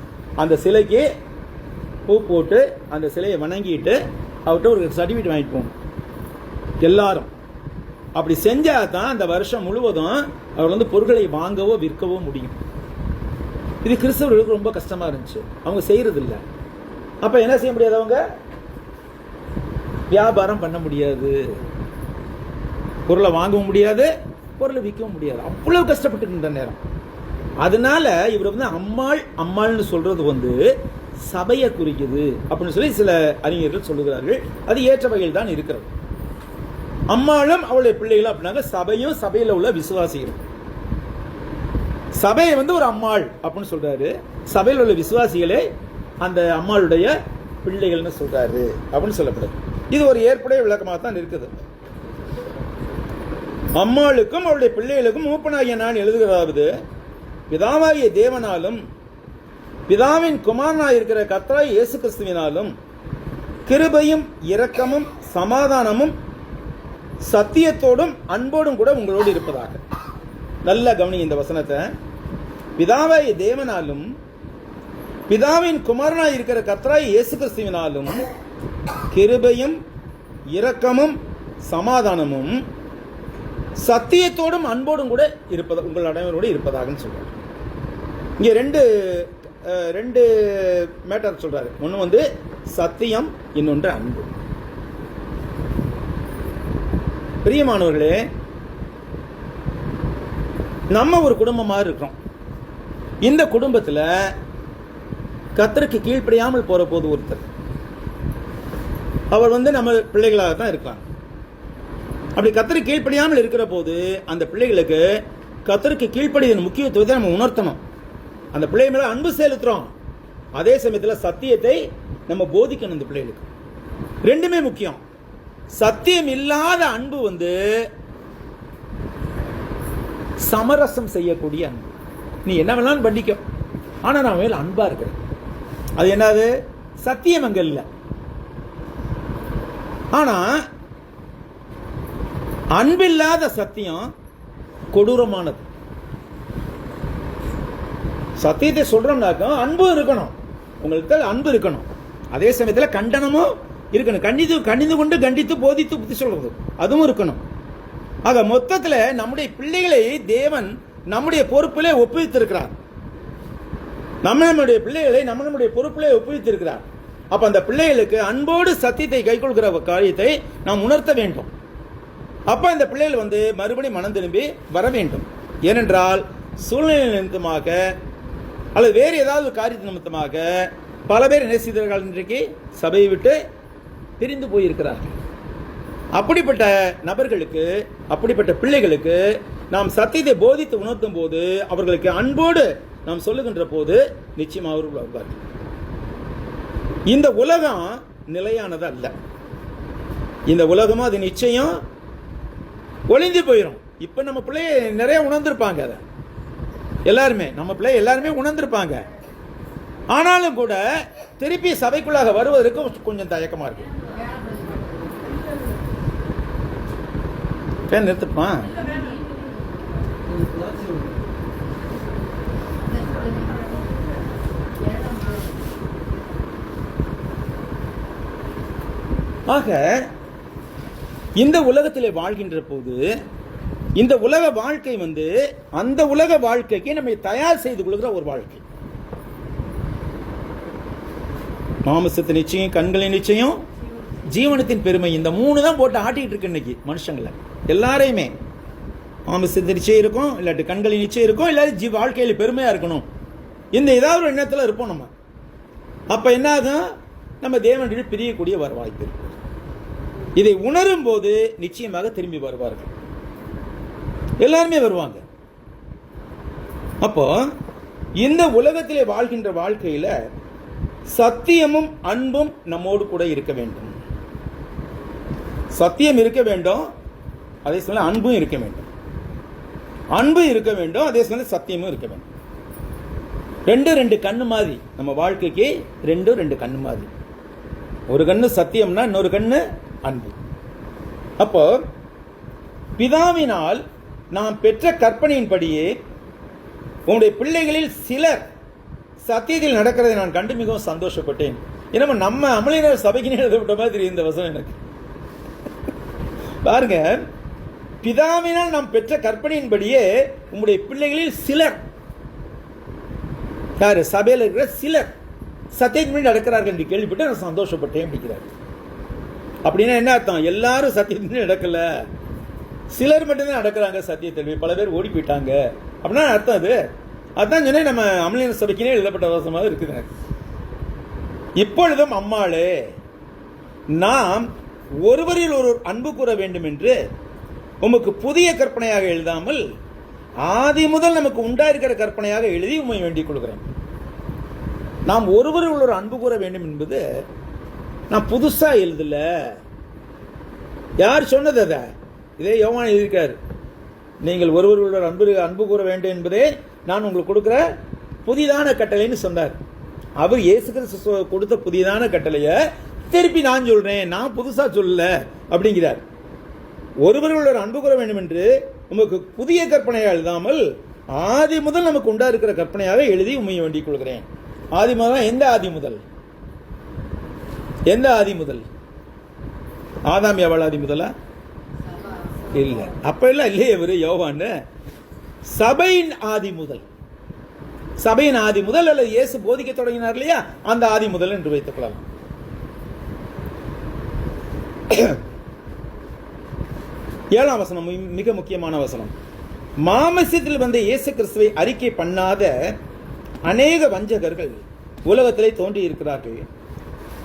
அந்த சிலைக்கு பூ போட்டு அந்த சிலையை வணங்கிட்டு அவர்கிட்ட ஒரு சர்டிஃபிகேட் வாங்கிட்டு போகணும் எல்லாரும். அப்படி செஞ்சால் தான் அந்த வருஷம் முழுவதும் அவர் வந்து பொருட்களை வாங்கவோ விற்கவோ முடியும். இது கிறிஸ்தவர்களுக்கு ரொம்ப கஷ்டமா இருந்துச்சு, அவங்க செய்யறது இல்லை. அப்ப என்ன செய்ய முடியாது, அவங்க வியாபாரம் பண்ண முடியாது, பொருளை வாங்கவும் முடியாது, பொருளை விற்கவும் முடியாது. அவ்வளவு கஷ்டப்பட்டு இருந்த நேரம். அதனால இவர் வந்து அம்மாள் அம்மாள்னு சொல்றது வந்து சபையை குறிக்குது அப்படின்னு சொல்லி சில அறிஞர்கள் சொல்லுகிறார்கள். அது ஏற்ற வகையில் தான் இருக்கிறது. அம்மாளும் அவளுடைய பிள்ளைகளும் அப்படின்னாங்க சபையும் சபையில் உள்ள விசுவாசிகள். சபையை வந்து ஒரு அம்மாள் அப்படின்னு சொல்றாரு, சபையில் உள்ள விசுவாசிகளே அந்த அம்மாளுடைய பிள்ளைகள்னு சொல்றாரு அப்படின்னு சொல்லப்படுது. இது ஒரு ஏற்புடைய விளக்கமாக தான் இருக்குது. அம்மாளுக்கும் அவருடைய பிள்ளைகளுக்கும் மூப்பனாகிய நான் எழுதுகிறதாவது, பிதாவாகிய தேவனாலும் பிதாவின் குமாரனாய் இருக்கிற கர்த்தராகிய இயேசு கிறிஸ்துவினாலும் கிருபையும் இரக்கமும் சமாதானமும் சத்தியத்தோடும் அன்போடும் கூட உங்களோடு இருப்பதாக. நல்ல கவனி இந்த வசனத்தை. பிதாவாகிய தேவனாலும் பிதாவின் குமாரனாய் இருக்கிற கர்த்தராகிய இயேசு கிறிஸ்துவினாலும் கிருபையும் இரக்கமும் சமாதானமும் சத்தியத்தோடும் அன்போடும் கூட இருப்பதா உங்கள் அனைவரோடு இருப்பதாக சொல்றாரு. இங்க ரெண்டு மேட்டர் சொல்றாரு. ஒன்று வந்து சத்தியம், இன்னொன்று அன்பு. பிரியமானவர்களே, நம்ம ஒரு குடும்பமாக இருக்கிறோம். இந்த குடும்பத்தில் கர்த்தருக்கு கீழ்ப்படியாமல் போற போது ஒருத்தர், அவர் வந்து நம்ம பிள்ளைகளாக தான் இருக்காங்க. அப்படி கர்த்தருக்கு கீழ்ப்படியாமல் இருக்கிற போது அந்த பிள்ளைகளுக்கு கர்த்தருக்கு கீழ்ப்படியின் முக்கியத்துவத்தை நம்ம உணர்த்தணும். அந்த பிள்ளை மேல அன்பு செலுத்துறோம், அதே சமயத்தில் சத்தியத்தை நம்ம போதிக்கணும். அந்த பிள்ளைகளுக்கு ரெண்டுமே முக்கியம். சத்தியம் இல்லாத அன்பு வந்து சமரசம் செய்யக்கூடிய அன்பு. நீ என்ன வேணாலும் பண்ணிக்க, ஆனா நான் மேல அன்பா இருக்கிறேன். அது என்னது? சத்தியம் அங்க இல்ல. ஆனா அன்பில்லாத சத்தியம் கொடூரமானது. சத்தியத்தை சொல்றோம்னாக்க அன்பு இருக்கணும், உங்களுக்கு அன்பு இருக்கணும், அதே சமயத்தில் கண்டனமும் இருக்கணும். கண்டித்து கொண்டு கண்டித்து போதித்து புத்தி சொல்றது அதுவும் இருக்கணும். ஆக மொத்தத்தில் நம்முடைய பிள்ளைகளை தேவன் நம்முடைய பொறுப்பிலே ஒப்புவித்திருக்கிறார். நம்முடைய பிள்ளைகளை நம்முடைய பொறுப்பிலே ஒப்புவித்திருக்கிறார். அப்ப அந்த பிள்ளைகளுக்கு அன்போடு சத்தியத்தை கைக்கொள்கிற காரியத்தை நாம் உணர்த்த வேண்டும். அப்ப அந்த பிள்ளைகள் வந்து மறுபடியும் மனம் திரும்பி வர வேண்டும். ஏனென்றால் சூழ்நிலை நிமித்தமாக அல்லது வேறு ஏதாவது காரியத்தின் நிமித்தமாக பல பேர் என்ன செய்தார்கள், இன்றைக்கு சபையை விட்டு பிரிந்து போயிருக்கிறார்கள். அப்படிப்பட்ட நபர்களுக்கு, அப்படிப்பட்ட பிள்ளைகளுக்கு நாம் சத்தியத்தை போதித்து உணர்த்தும் போது, அவர்களுக்கு அன்போடு நாம் சொல்லுகின்ற போது நிச்சயமாக அவர்கள் வருவார்கள். இந்த உலகம் நிலையானது அல்ல. இந்த உலகமும் அது நிச்சயம் ஒளிந்து போயிடும். இப்ப நம்ம பிள்ளைய நிறைய உணர்ந்திருப்பாங்க, அதை எல்லாருமே நம்ம பிள்ளை எல்லாருமே உணர்ந்திருப்பாங்க. ஆனாலும் கூட திருப்பி சபைக்குள்ளாக வருவதற்கு கொஞ்சம் தயக்கமா இருக்கு. நிறுத்துப்பான். ஆக இந்த உலகத்திலே வாழ்கின்ற போது இந்த உலக வாழ்க்கை வந்து அந்த உலக வாழ்க்கைக்கு நம்மை தயார் செய்து கொள்கிற ஒரு வாழ்க்கை. மாமிசத்து நிச்சயம், கண்களின் நிச்சயம், ஜீவனத்தின் பெருமை, இந்த மூணு தான் போட்டு ஆட்டிட்டு இருக்கு இன்னைக்கு மனுஷங்களை எல்லாரையுமே. மாமிசத்து நிச்சயம் இருக்கும், இல்லாட்டி கண்களின் நிச்சயம் இருக்கும், இல்லாட்டி வாழ்க்கையில பெருமையா இருக்கணும். இந்த ஏதாவது ஒரு எண்ணத்துல இருப்போம் நம்ம. அப்ப என்ன ஆகும், நம்ம தேவனுடைய பிரியக்கூடிய வர வாய்ப்பு இருக்கு. இதை உணரும் போது நிச்சயமாக திரும்பி வருவார்கள், எல்லாருமே வருவாங்க. அப்போ இந்த உலகத்திலே வாழ்கின்ற வாழ்க்கையில சத்தியமும் அன்பும் நம்மோடு கூட இருக்க வேண்டும். சத்தியம் இருக்க வேண்டும், அதே சமயம் அன்பும் இருக்க வேண்டும். அன்பு இருக்க வேண்டும், அதே சமயம் சத்தியமும் இருக்க வேண்டும். ரெண்டு கண்ணு மாதிரி நம்ம வாழ்க்கைக்கு, ரெண்டு கண்ணு மாதிரி. ஒரு கண்ணு சத்தியம்னா இன்னொரு கண்ணு அன்பு. அப்போ பிதாவினால் நாம் பெற்ற கற்பனையின்படியே உங்களுடைய பிள்ளைகளில் சிலர் சத்தியத்தில் நடக்கிறதை நான் கண்டு மிகவும் சந்தோஷப்பட்டேன். ஏன்னா நம்ம அமளியினர் சபைக்குன்னு எழுதப்பட்ட மாதிரி தெரியும் இந்த வசனம் எனக்கு. பாருங்க, பிதாவினால் நாம் பெற்ற கற்பனையின்படியே உங்களுடைய பிள்ளைகளில் சிலர், யாரு? சபையில் இருக்கிற சிலர் சத்தியத்தின்படி நடக்கிறார்கள் என்று கேள்விப்பட்டு நான் சந்தோஷப்பட்டேன் அப்படிங்கிறார். அப்படின்னா என்ன அர்த்தம்? எல்லாரும் சத்தியத்தின்படி நடக்கல, சிலர் மட்டும்தான் நடக்கிறாங்க சத்தியத்தின்படி, பல பேர் ஓடி போயிட்டாங்க அப்படின்னா அர்த்தம். அது அதான் சொன்னேன், நம்ம அமளியினர் சபைக்குனே எழுதப்பட்ட வசனமாக இருக்குது. இப்பொழுதும் அம்மாளே, நாம் ஒருவரில் ஒருவர் அன்பு கூற வேண்டும் என்று உமக்கு புதிய கற்பனையாக எழுதாமல் ஆதி முதல் நமக்கு உண்டாயிருக்கிற கற்பனையாக எழுதி உண்மை வேண்டிக் கொள்கிறேன். நாம் ஒருவரில் ஒருவர் அன்பு கூற வேண்டும் என்பது நான் புதுசா எழுதல. யார் சொன்னது? அதை இதே யோவான் எழுதியிருக்காரு. நீங்கள் ஒருவர் ஒருவர் அன்பு கூற வேண்டும் என்பதே நான் உங்களுக்கு கொடுக்கிற புதிதான கட்டளைன்னு சொன்னார். அவர் இயேசு கிறிஸ்து கொடுத்த புதிதான கட்டளைய திருப்பி நான் சொல்றேன், நான் புதுசா சொல்லல அப்படிங்கிறார். ஒருவர் அன்பு கூற வேண்டும் என்று உமக்கு புதிய கற்பனையாக எழுதாமல் ஆதி முதல் நமக்கு உண்டா இருக்கிற கற்பனையாக எழுதி உண்மையை வேண்டிக் கொள்கிறேன். ஆதி முதல் எந்த ஆதி முதல்? எந்த ஆதி முதல்? ஆதாம் எவள் ஆதி முதலா? இல்ல, அப்ப எல்லாம் இல்லையே. இவரு யோவான் சபையின் ஆதி முதல், சபையின் ஆதி முதல் அல்லது இயேசு போதிக்க தொடங்கினார் இல்லையா, அந்த ஆதி முதல் என்று வைத்துக் கொள்ளலாம். ஏழாம் வசனம் மிக முக்கியமான வசனம். மாமிசத்தில் வந்த இயேசு கிறிஸ்துவை அறிக்கை பண்ணாத அநேக வஞ்சகர்கள் உலகத்திலே தோன்றி இருக்கிறார்கள்.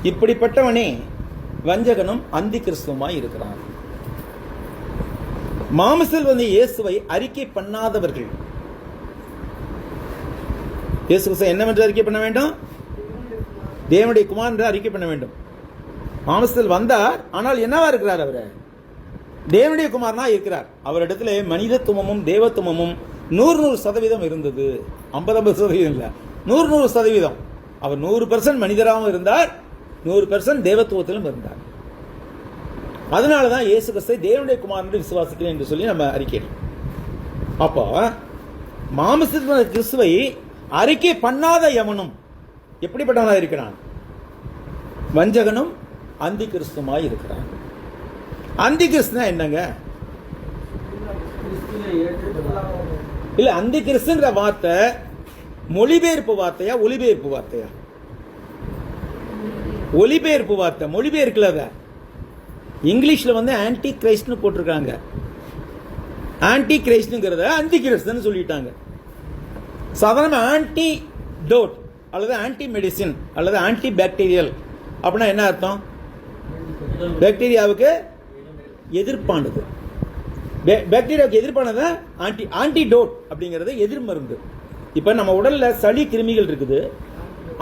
இப்படிப்பட்டவனே வஞ்சகனும் அந்தி கிறிஸ்துவுமாய் இருக்கிறான். மாமிசத்தில் வந்த இயேசுவை அறிக்கை பண்ணாதவர்கள், இயேசு கிறிஸ்து என்னவென்று அறிக்கை பண்ண வேண்டும்? தேவனுடைய குமாரன் என்று அறிக்கை பண்ண வேண்டும். மாமிசத்தில் வந்தார், ஆனால் என்னவா இருக்கிறார்? அவர் தேவனுடைய குமாரனா இருக்கிறார். அவரிடத்துல மனிதத்துவமும் தேவத்துவமும் 100% இருந்தது. 50% இல்ல, 100% அவர் 100% மனிதராகவும் இருந்தார், 100% தேவத்துவத்திலும் இருந்தார். அதனாலதான் இயேசு கிறிஸ்துவை தேவனுடைய குமாரன் விசுவாசிக்கிறேன் என்று சொல்லி நம்ம அறிக்கையிடும். அப்போ மாமிசத்தில் கிறிஸ்துவை அறிக்கை பண்ணாத எவனும் எப்படிப்பட்டவனாக இருக்கிறான்? வஞ்சகனும் அந்தி கிறிஸ்துமாய் இருக்கிறான். அந்தி கிறிஸ்துனா என்னங்க? இல்ல, அந்தி கிறிஸ்துங்கிற வார்த்தை மொழிபெயர்ப்பு வார்த்தையா ஒலிபெயர்ப்பு வார்த்தையா? ஒலிபெயர்ப்பு வார்த்தை. மொழிபெயர்க்கல. இங்கிலீஷ்ல வந்து ஆன்டி கிரைஸ்ட்னு போட்டிருக்காங்க. ஆன்டி கிரைஸ்ட்ங்கிறத அந்தி கிறிஸ்துன்னு சொல்லிட்டாங்க. சாதாரண ஆன்டி டோட் அல்லது ஆன்டி மெடிசின் அல்லது ஆன்டி பாக்டீரியல் அப்படின்னா என்ன அர்த்தம்? பாக்டீரியாவுக்கு எதிர்ப்பானது. பாக்டீரியாவுக்கு எதிர்ப்பானது ஆன்டிடோட் அப்படிங்கிறது எதிர் மருந்து. இப்ப நம்ம உடல்ல சளி கிருமிகள் இருக்குது,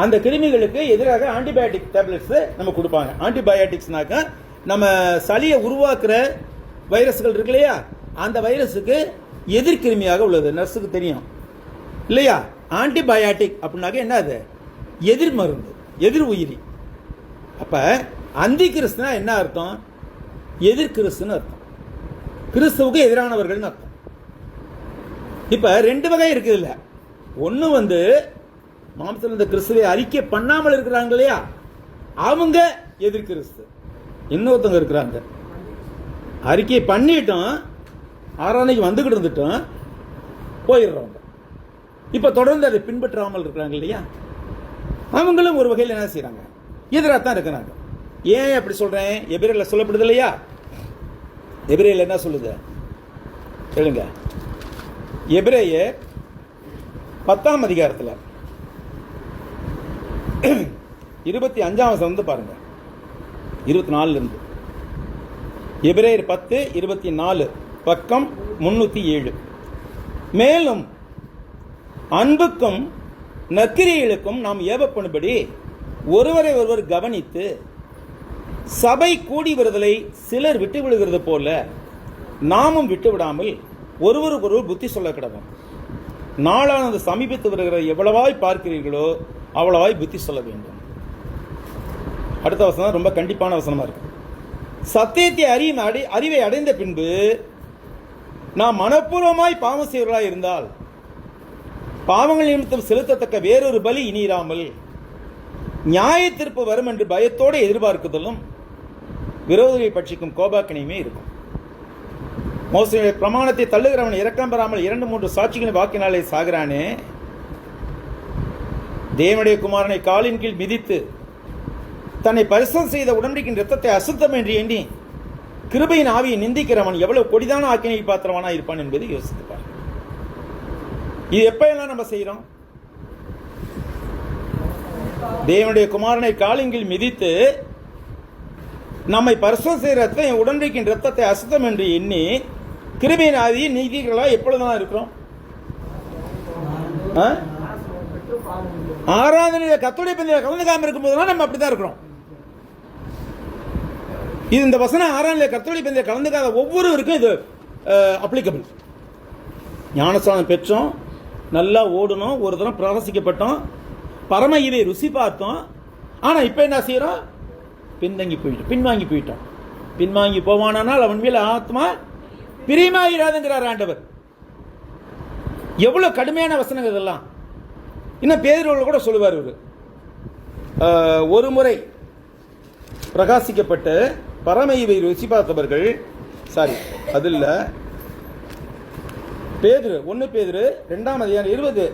அந்த கிருமிகளுக்கு எதிராக ஆன்டிபயோட்டிக் டேப்லெட்ஸ் நம்ம கொடுப்பாங்க. ஆன்டிபயோட்டிக்ஸ்னாக்க நம்ம சளியை உருவாக்குற வைரஸ்கள் இருக்கு இல்லையா, அந்த வைரஸுக்கு எதிர்கிருமியாக உள்ளது. நர்ஸுக்கு தெரியும் இல்லையா? ஆன்டிபயோட்டிக் அப்படின்னாக்க என்ன? அது எதிர் மருந்து, எதிர் உயிரி. அப்ப அந்தி கிறிஸ்துனா என்ன அர்த்தம்? எதிர் கிறிஸ்துன்னு அர்த்தம். கிறிஸ்துவுக்கு எதிரானவர்கள் அர்த்தம். இப்ப 2 வகை இருக்குது இல்ல. ஒன்னு வந்து மாம்சத்தில் இந்த கிறிஸ்துவை அறிக்கை பண்ணாமல் இருக்கிறாங்க இல்லையா, அவங்க எதிர் கிறிஸ்து. இன்னொருத்தவங்க இருக்கிறாங்க அறிக்கை பண்ணிட்டோம், ஆராதனைக்கு வந்துகிட்டு இருந்துட்டோம், போயிடுறவங்க. இப்ப தொடர்ந்து அதை பின்பற்றாமல் இருக்கிறாங்க இல்லையா, அவங்களும் ஒரு வகையில் என்ன செய்யறாங்க? எதிராகத்தான் இருக்கிறாங்க. ஏன் அப்படி சொல்றேன்? எபிரேயர்ல சொல்லப்படுது இல்லையா? எபிரேயர்ல என்ன சொல்லுது கேளுங்க. எபிரேயர் 10ஆம் அதிகாரத்தில் 25ஆம் வசனம் வந்து பாருங்க, 24 இருந்து. எபிரேயர் 10:24 பக்கம் 307. மேலும் அன்புக்கும் நற்கிரியைகளுக்கும் நாம் ஏவப்படும்படி ஒருவரை ஒருவர் கவனித்து சபை கூடி வருதலை சிலர் விட்டு விடுகிறது போல நாமும் விட்டு விடாமல் ஒருவருக்கு ஒருவர் புத்தி சொல்ல கிடக்கும். நாளானது சமீபித்து வருகிற எவ்வளவாய் பார்க்கிறீர்களோ அவ்வளவாய் புத்தி சொல்ல வேண்டும். அடுத்த வசனம் ரொம்ப கண்டிப்பான வசனமா இருக்கு. சத்தியத்தை அறிவை அடைந்த பின்பு நாம் மனப்பூர்வமாய் பாவம் செய்வர்களாய் இருந்தால் பாவங்கள் நிமித்தம் செலுத்தத்தக்க வேறொரு பலி இனிராமல் நியாய தீர்ப்பு வரும் என்று பயத்தோடு எதிர்பார்க்குதலும் விரோதியை பட்சிக்கும் கோபாக்கினையுமே இருக்கும். மோசையுடைய பிரமாணத்தை தள்ளுகிறவன் இரக்கம் பெறாமல் 2-3 சாட்சிகளின் வாக்கினாலே சாகிறானே, தேவனுடைய குமாரனை காலின் கீழ் மிதித்து தன்னை பரிசுத்தம் செய்த உடன்படிக்கையின் இரத்தத்தை அசுத்தம் என்று எண்ணி கிருபையின் ஆவியை நிந்திக்கிறவன் எவ்வளவு கொடிதான ஆக்கினை பாத்திரவானா இருப்பான் என்பதை யோசித்துப்பார். இது எப்ப எல்லாம் நம்ம செய்யறோம்? தேவனுடைய குமாரனை காலின் கீழ் மிதித்து நம்மை பரிசுத்தம் செய்கிற உடன்படிக்கையின் இரத்தத்தை அசுத்தம் என்று எண்ணி கிருபையின் ஆவியை நீதிகளா எப்பொழுதுதான் இருக்கிறோம்? ஆராதனையில கர்த்தருடைய பந்தியில கலந்துக்காம இருக்கும்போது நம்ம அப்படிதான் இருக்கிறோம். இது இந்த வசனம் ஆராதனையில கர்த்தருடைய பந்தியில கலந்துக்காத ஒவ்வொருவருக்கும் இது அப்ளிகபிள். ஞானஸ்நானம் பெற்றோம், நல்லா ஓடணும், ஒரு தரம் பிரவசிக்கப்பட்டோம், பரம இதை ருசி பார்த்தோம். ஆனா இப்ப என்ன செய்யறோம்? பின்வாங்கி போயிட்டோம். பின்வாங்கி போவானால் அவன் மேல ஆத்மா பிரியமாயிராதுங்கிறார் ஆண்டவர். எவ்வளவு கடுமையான வசனங்கள் இதெல்லாம். இன்னும் பேதுரு கூட சொல்லுவார், ஒரு முறை பிரகாசிக்கப்பட்டு பரம இவை ருசி பார்த்தவர்கள், சாரி அது இல்ல, பேதுரு 1 பேதுரு 2:20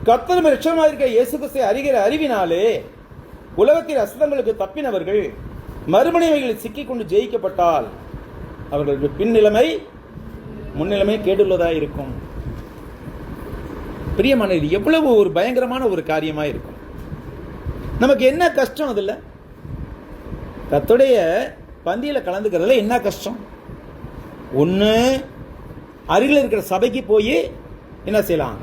கர்த்தரும் இரட்சகருமாய் இருக்கிற இயேசு கிறிஸ்துவை அறிகிற அறிவினாலே உலகத்தின் அசுத்தங்களுக்கு தப்பினவர்கள் மறுமனைகளில் சிக்கிக்கொண்டு ஜெயிக்கப்பட்டால் அவர்களுக்கு பின்னிலைமை முன்னிலைமை கேடுள்ளதாக இருக்கும். பிரியமான, இது எவ்வளவு ஒரு பயங்கரமான ஒரு காரியமா இருக்கும். நமக்கு என்ன கஷ்டம்? அதுல கர்த்தருடைய பந்தியில கலந்துக்கிறதுல என்ன கஷ்டம்? ஒண்ணு, அருகில் இருக்கிற சபைக்கு போய் என்ன செய்யலாம்?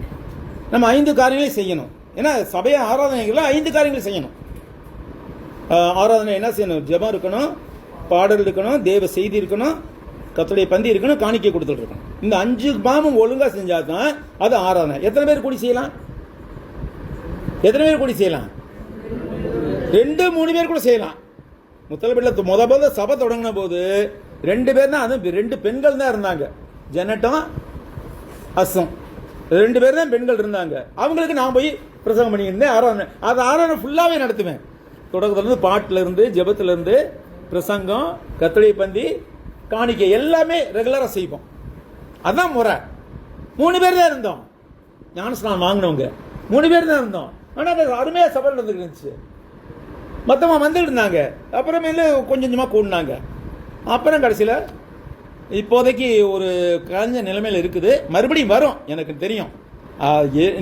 நம்ம 5 காரியங்களையும் செய்யணும். ஏன்னா சபையை ஆராதனைகள் 5 காரியங்கள் செய்யணும். ஆராதனை என்ன செய்யணும்? ஜெபம் இருக்கணும், பாடல் இருக்கணும், தேவ செய்தி இருக்கணும், கர்த்தருடைய பந்தி இருக்கணும், காணிக்கை கொடுத்துட்டு இருக்கணும். இந்த 5 பாவமும் ஒழுங்கா செஞ்சாதான் அது ஆராதனை. எத்தனை பேர் கூடி செய்யலாம்? 2-3 பேர் கூட செய்யலாம். முதல்ல சபை தொடங்கின போது 2 பேர் தான், அது 2 பெண்கள் தான் இருந்தாங்க. ஜெனட்டும் அசம் 2 பேர் தான் பெண்கள் இருந்தாங்க. அவங்களுக்கு நான் போய் பிரசங்கம் பண்ணியிருந்தேன். ஆராதனை ஃபுல்லாவே நடத்துவேன். தொடக்கத்திலிருந்து பாட்டுல இருந்து ஜெபத்துல இருந்து பிரசங்கம், கர்த்தருடைய பந்தி, காணிக்கை எல்லாமே ரெகுலரா செய்வோம். அதான் முறை. 3 பேர் தான் இருந்தோம். ஞானஸ்நானம் வாங்கினவங்க 3 பேர் தான் இருந்தோம். ஆனா அருமையா சபை நடந்துட்டு இருந்துச்சு. மொத்தமா வந்துட்டு இருந்தாங்க. அப்புறமேல கொஞ்சமா கூடினாங்க. அப்புறம் கடைசியில இப்போதைக்கு ஒரு கலைஞ நிலைமையில இருக்குது. மறுபடியும் வரும், எனக்கு தெரியும்.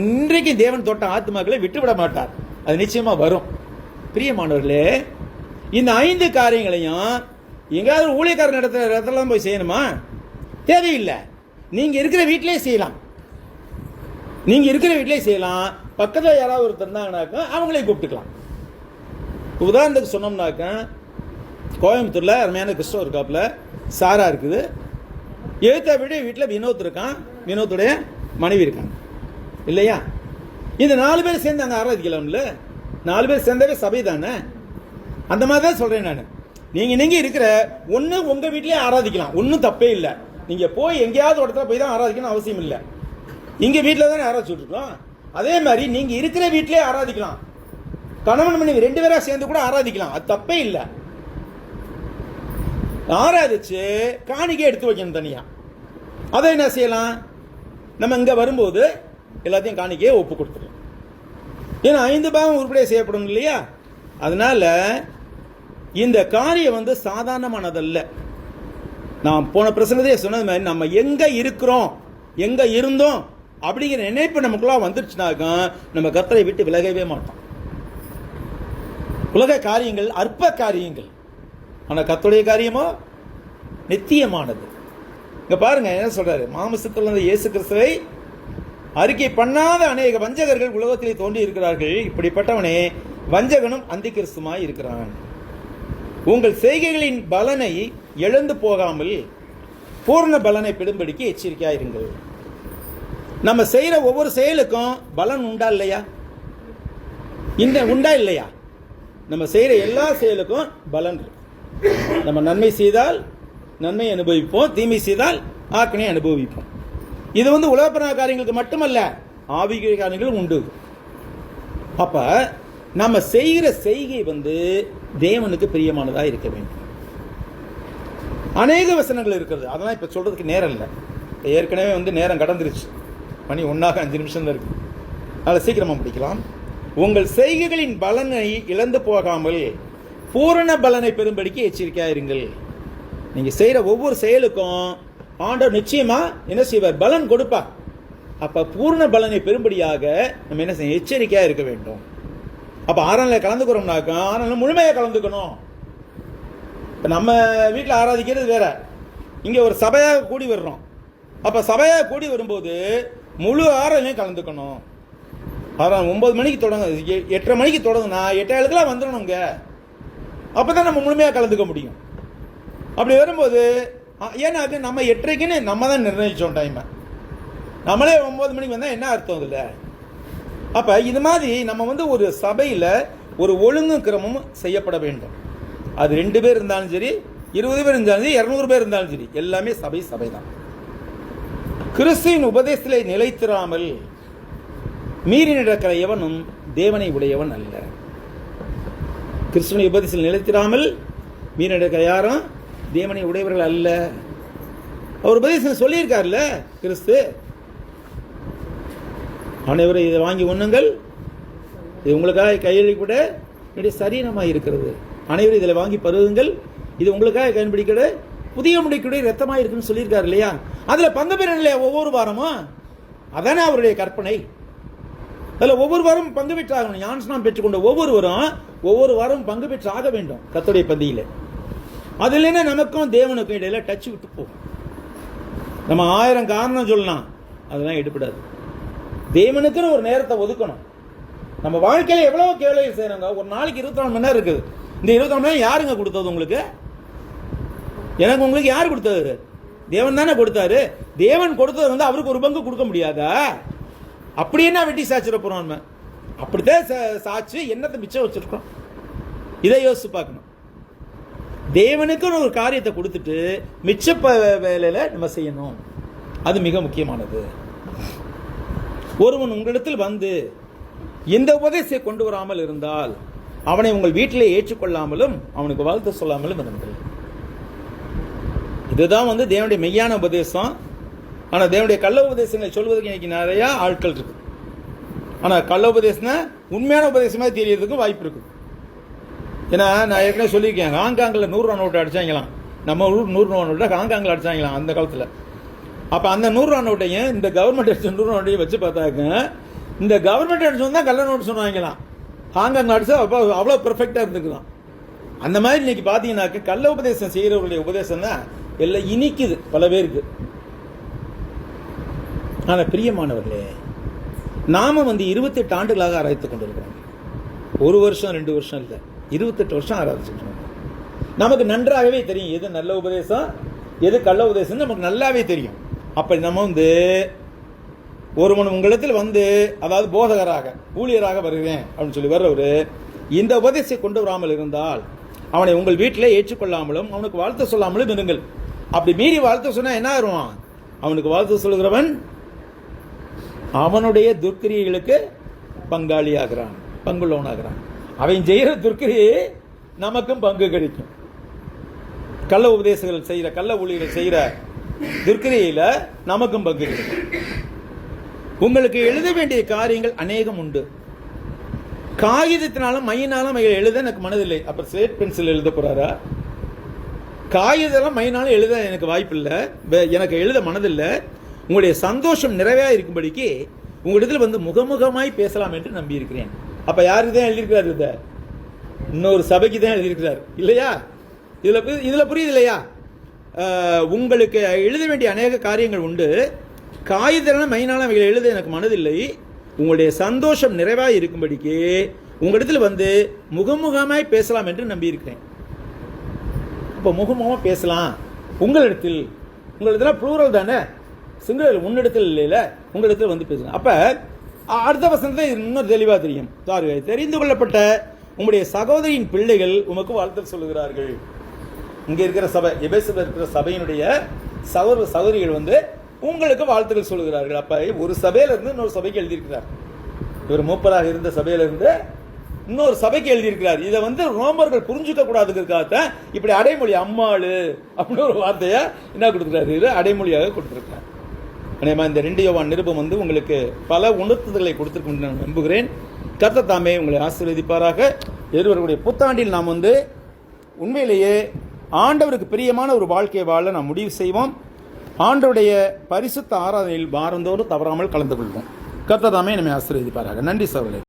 இன்றைக்கு தேவன் தொட்ட ஆத்மாக்களை விட்டுவிட மாட்டார். அது நிச்சயமா வரும். பிரியமானவர்களே, இந்த 5 காரியங்களையும் எங்காவது ஊழியக்காரர் இடத்துல போய் செய்யணுமா? தேவையில்லை. நீங்க இருக்கிற வீட்டிலேயே செய்யலாம். பக்கத்தில் யாராவது ஒருத்தர் இருந்தாங்கனாக்கா அவங்களையும் கூப்பிட்டுக்கலாம். உதாரணத்துக்கு சொன்னோம்னாக்க, கோயம்புத்தூர்ல அருமையான கிறிஸ்தவ இருக்காப்புல, சாரா இருக்குது. எழுத்த வீட்டில் வினோத் இருக்கான், வினோத்துடைய மனைவி இருக்காங்க இல்லையா? இந்த 4 பேர் சேர்ந்து அங்கே ஆராதிக்கலாம்ல. 4 பேர் சேர்ந்தாவே சபை தானே. அந்த மாதிரி தான் சொல்றேன் நான். நீங்க இருக்கிற ஒண்ணு உங்க வீட்லயே ஆராதிக்கலாம், ஒன்னும் தப்பே இல்லை. நீங்க போய் எங்கேயாவது இடத்துல போய் தான் ஆராதிக்கணும் அவசியம் இல்லை. இங்க வீட்டில் தானே ஆராதிச்சுட்டு இருக்கோம். அதே மாதிரி நீங்க இருக்கிற வீட்டிலே ஆராதிக்கலாம். கணவன் மனைவி 2 பேரா சேர்ந்து கூட ஆராதிக்கலாம், அது தப்பே இல்லை. ஆராதிச்சு காணிக்கை எடுத்து வைக்கணும் தனியா. அதை என்ன செய்யலாம்? நம்ம இங்க வரும்போது எல்லாத்தையும் காணிக்கையை ஒப்பு கொடுத்துடலாம். ஏன்னா 5 பாவம் உருப்படியாக செய்யப்படும் இல்லையா? அதனால இந்த காரியம் சாதாரணமானதல்ல. நான் போன பிரசங்கத்தையே சொன்னது மாதிரி, நம்ம எங்க இருக்கிறோம், எங்க இருந்தோம் அப்படிங்கிற நினைப்பு நமக்குள்ள வந்துருச்சுனாக்க நம்ம கர்த்தரை விட்டு விலகவே மாட்டோம். உலக காரியங்கள் அற்ப காரியங்கள், ஆனா கர்த்தருடைய காரியமோ நித்தியமானது. இங்க பாருங்க என்ன சொல்றாரு, மாம்சத்தில் இருந்த இயேசு கிறிஸ்துவை அறிக்கை பண்ணாத அநேக வஞ்சகர்கள் உலகத்திலே தோன்றி இருக்கிறார்கள். இப்படிப்பட்டவனே வஞ்சகனும் அந்தி கிறிஸ்துமாய் இருக்கிறான். உங்கள் செய்கைகளின் பலனை இழந்து போகாமல் பூர்ண பலனை பெறும்படிக்கு எச்சரிக்கையாயிருங்கள். நம்ம செய்யற ஒவ்வொரு செயலுக்கும் பலன் உண்டா இல்லையா? உண்டா இல்லையா? நம்ம செய்யற எல்லா செயலுக்கும் பலன் இருக்கு. நம்ம நன்மை செய்தால் நன்மை அனுபவிப்போம், தீமை செய்தால் ஆக்கினை அனுபவிப்போம். இது உலகப்பிரகார காரியங்களுக்கு மட்டுமல்ல, ஆவிக்குரிய காரியங்களும் உண்டு. அப்ப நம்ம செய்கிற செய்கை வந்து தேவனுக்கு பிரியமானதாக இருக்க வேண்டும். அநேக வசனங்கள் இருக்கிறது, அதெல்லாம் இப்போ சொல்றதுக்கு நேரம் இல்லை. ஏற்கனவே வந்து நேரம் கடந்துருச்சு, மணி 1:05 தான் இருக்கு. அதில் சீக்கிரமாக முடிக்கலாம். உங்கள் செய்கைகளின் பலனை இழந்து போகாமல் பூரண பலனை பெறும்படிக்கு எச்சரிக்கையாக இருங்கள். நீங்கள் செய்கிற ஒவ்வொரு செயலுக்கும் ஆண்டவர் நிச்சயமா என்ன செய்வார்? பலன் கொடுப்பார். அப்போ பூரண பலனை பெறும்படியாக நம்ம என்ன செய்ய? எச்சரிக்கையாக இருக்க வேண்டும். அப்போ ஆராதனையில் கலந்துக்கிறோம்னாக்கா ஆராதனையில் முழுமையாக கலந்துக்கணும். இப்போ நம்ம வீட்டில் ஆராதிக்கிறது வேற, இங்கே ஒரு சபையாக கூடி வர்றோம். அப்போ சபையாக கூடி வரும்போது முழு ஆராதனையும் கலந்துக்கணும். 9 மணிக்கு தொடங்க, 8:30 மணிக்கு தொடங்குனா 8:07 வந்துடணுங்க. அப்போ தான் நம்ம முழுமையாக கலந்துக்க முடியும். அப்படி வரும்போது ஏன்னா அது நம்ம 8:30க்குன்னு நம்ம தான் நிர்ணயித்தோம் டைமை. நம்மளே 9 மணிக்கு வந்தால் என்ன அர்த்தம் இல்லை? அப்போ இது மாதிரி நம்ம வந்து ஒரு சபையில் ஒரு ஒழுங்கு கிரமமும் செய்யப்பட வேண்டும். அது 2 பேர் இருந்தாலும் சரி, 20 பேர் இருந்தாலும் சரி, 200 பேர் இருந்தாலும் சரி, எல்லாமே சபை தான். கிறிஸ்துவின் உபதேசத்திலே நிலைத்திராமல் மீறி நடக்கிற எவனும் தேவனை உடையவன் அல்ல. கிறிஸ்துவின் உபதேசத்தில் நிலைத்திராமல் மீறி நடக்கிற யாரும் தேவனை உடையவர்கள் அல்ல. அவர் உபதேசம் சொல்லியிருக்காருல்ல கிறிஸ்து, அனைவரும் இதை வாங்கி உண்ணுங்கள், இது உங்களுக்காக கையளிக்கப்பட என்னுடைய சரீரமாக இருக்கிறது, அனைவரும் இதில் வாங்கி பருகுங்கள், இது உங்களுக்காக பயன்படுகிற புதிய முடிக்கூடிய ரத்தமாக இருக்குன்னு சொல்லியிருக்காரு இல்லையா? அதில் பங்கு பெறணும் இல்லையா ஒவ்வொரு வாரமும்? அதானே அவருடைய கற்பனை. அதில் ஒவ்வொரு வாரம் பங்கு பெற்றாகணும். ஞானஸ்நானம் பெற்றுக்கொண்ட ஒவ்வொரு வாரம் பங்கு பெற்று ஆக வேண்டும் கர்த்தருடைய பந்தியில். அது இல்லைன்னா நமக்கும் தேவனுக்கும் இடையில டச் விட்டு போகும். நம்ம 1000 காரணம் சொல்லலாம், அதெல்லாம் எடுப்படாது. தேவனுக்குன்னு ஒரு நேரத்தை ஒதுக்கணும். நம்ம வாழ்க்கையில் எவ்வளவு கேள்விகள் செய்யறாங்க. ஒரு நாளைக்கு 24 மணி நேரம் இருக்குது. இந்த 24 மணி நேரம் யாருங்க கொடுத்தது உங்களுக்கு? எனக்கு உங்களுக்கு யார் கொடுத்தது? தேவன் தானே கொடுத்தாரு. தேவன் கொடுத்தது வந்து அவருக்கு ஒரு பங்கு கொடுக்க முடியாதா? அப்படி என்ன வெட்டி சாச்சிட போறோம்? நம்ம அப்படித்தான் சாச்சு என்னத்தை மிச்சம் வச்சிருக்கோம்? இதை யோசிச்சு பார்க்கணும். தேவனுக்குன்னு ஒரு காரியத்தை கொடுத்துட்டு மிச்ச வேலையில நம்ம செய்யணும். அது மிக முக்கியமானது. ஒருவன் உங்களிடத்தில் வந்து இந்த உபதேசத்தை கொண்டு வராமல் இருந்தால் அவனை உங்கள் வீட்டிலே ஏற்றுக்கொள்ளாமலும் அவனுக்கு வாழ்த்து சொல்லாமலும் இருங்கள். இதுதான் வந்து தேவனுடைய மெய்யான உபதேசம். ஆனால் தேவனுடைய கள்ள உபதேசங்களை சொல்வதற்கு இன்னைக்கு நிறைய ஆட்கள் இருக்கு. ஆனால் கள்ள உபதேசம்னா உண்மையான உபதேசமாக தெரியறதுக்கும் வாய்ப்பு இருக்கு. ஏன்னா நான் ஏற்கனவே சொல்லியிருக்கேன், ஹாங்காங்கில் 100 ரூபா நோட்டு அடிச்சாங்களாம், நம்ம ஊர் 100 ரூபா நோட்டை ஹாங்காங்கில் அடிச்சாங்களாம் அந்த காலத்தில். அப்போ அந்த 100 ரூபா நோட்டையும் இந்த கவர்மெண்ட் அடிச்ச 100 ரூபா நோட்டையும் வச்சு பார்த்தாக்க இந்த கவர்மெண்ட் அடிச்சது தான் கள்ள நோட்டு சொன்னாங்களாம். ஹாங்காங் அடிச்சா அப்போ அவ்வளோ பெர்ஃபெக்டாக இருந்துக்கலாம். அந்த மாதிரி இன்னைக்கு பார்த்தீங்கன்னாக்க கள்ள உபதேசம் செய்கிறவருடைய உபதேசம் தான் எல்லாம் இனிக்குது பல பேருக்கு. ஆனால் பிரியமானவர்களே, நாம வந்து 28 ஆண்டுகளாக ஆராய்த்து கொண்டிருக்கிறோம். 1 வருஷம் 2 வருஷம் இல்லை, 28 வருஷம் ஆராய்ச்சிட்டு. நமக்கு நன்றாகவே தெரியும் எது நல்ல உபதேசம் எது கள்ள உபதேசம் நமக்கு நல்லாவே தெரியும். அப்படி நம்ம வந்து ஒருவன் உங்களிடத்தில் வந்து அதாவது போதகராக ஊழியராக வருகிறேன் அப்படின்னு சொல்லி வர்றவர் இந்த உபதேசத்தை கொண்டு வராமல் இருந்தால் அவனை உங்கள் வீட்டில் ஏற்றுக்கொள்ளாமலும் அவனுக்கு வாழ்த்து சொல்லாமலும் இருங்கள். அப்படி மீறி வாழ்த்து சொன்னா என்ன ஆயிடுவான்? அவனுக்கு வாழ்த்து சொல்லுகிறவன் அவனுடைய துர்க்கிரியைகளுக்கு பங்காளி ஆகிறான், பங்குள்ளவனாகிறான். அவன் செய்கிற துர்க்கிரியை நமக்கும் பங்கு கிடைக்கும். கள்ள உபதேசங்கள் செய்கிற கள்ள ஊழியர்கள் செய்கிற துர்க்கிரியில நமக்கும் பங்கு கிடைக்கும். உங்களுக்கு எழுத வேண்டிய காரியங்கள் அநேகம் உண்டு. காகிதத்தினாலும் மையினாலும் எழுத எனக்கு மனதில்லை. அப்ப ஸ்லேட் பென்சில் எழுத போறாரா? காகிதம் மையினாலும் எழுத எனக்கு வாய்ப்பு இல்லை, எனக்கு எழுத மனதில்லை. உங்களுடைய சந்தோஷம் நிறைவாக இருக்கும்படிக்கு உங்களிடத்தில் வந்து முகமுகமாய் பேசலாம் என்று நம்பி இருக்கிறேன். அப்ப யாருக்கு தான் எழுதியிருக்கிறார்? இதை இன்னொரு சபைக்கு தான் எழுதியிருக்கிறார் இல்லையா? இதுல புரியுது இல்லையா? உங்களுக்கு எழுத வேண்டிய அநேக காரியங்கள் உண்டு. காகிதம் மையினாலும் அவைகள் எழுத எனக்கு மனதில்லை. உங்களுடைய சந்தோஷம் நிறைவாக இருக்கும்படிக்கு உங்களிடத்தில் வந்து முகமுகமாய் பேசலாம் என்று நம்பி இருக்கிறேன். இப்போ முகமுகமாக பேசலாம் உங்களிடத்தில். உங்களிடத்துல ப்ளூரல் தானே, சிங்கிள், உன்னிடத்தில் இல்லையில, உங்களிடத்தில் வந்து பேசலாம். அப்ப அடுத்த வசனத்தை இன்னும் தெளிவாக தெரியும். தெரிந்து கொள்ளப்பட்ட உங்களுடைய சகோதரியின் பிள்ளைகள் உமக்கு வாழ்த்து சொல்லுகிறார்கள். இங்க இருக்கிற சபை, எபேசுல இருக்கிற சபையினுடைய சகோதரிகள் வந்து உங்களுக்கு வாழ்த்துக்கள் சொல்லுகிறார்கள். அப்ப ஒரு சபையில இருந்து இன்னொரு சபைக்கு எழுதியிருக்கிறார். இவர் மூப்பராக இருந்த சபையில இருந்து இன்னொரு சபைக்கு எழுதியிருக்கிறார். இதை வந்து ரோமர்கள் புரிஞ்சுக்க கூடாதுங்கிறதுக்காகத்தான் இப்படி அடைமொழி அம்மாளு அப்படின்னு ஒரு வார்த்தையை என்ன கொடுத்துருக்காரு, இது அடைமொழியாக கொடுத்துருக்காரு. இந்த 2 யோவான் நிருபம் வந்து உங்களுக்கு பல உணர்த்துதல்களை கொடுத்திருக்கும் நான் நம்புகிறேன். கர்த்தர் தாமே உங்களை ஆசீர்வதிப்பாராக. இருவருடைய புத்தாண்டில் நாம் வந்து உண்மையிலேயே ஆண்டவருக்கு பிரியமான ஒரு வாழ்க்கையை வாழ நாம் முடிவு செய்வோம். ஆண்டவருடைய பரிசுத்த ஆராதனையில் வாரந்தோறும் தவறாமல் கலந்து கொள்வோம். கர்த்தர் தாமே நம்மை ஆசீர்வதிப்பாராக. நன்றி சகோதரர்களே.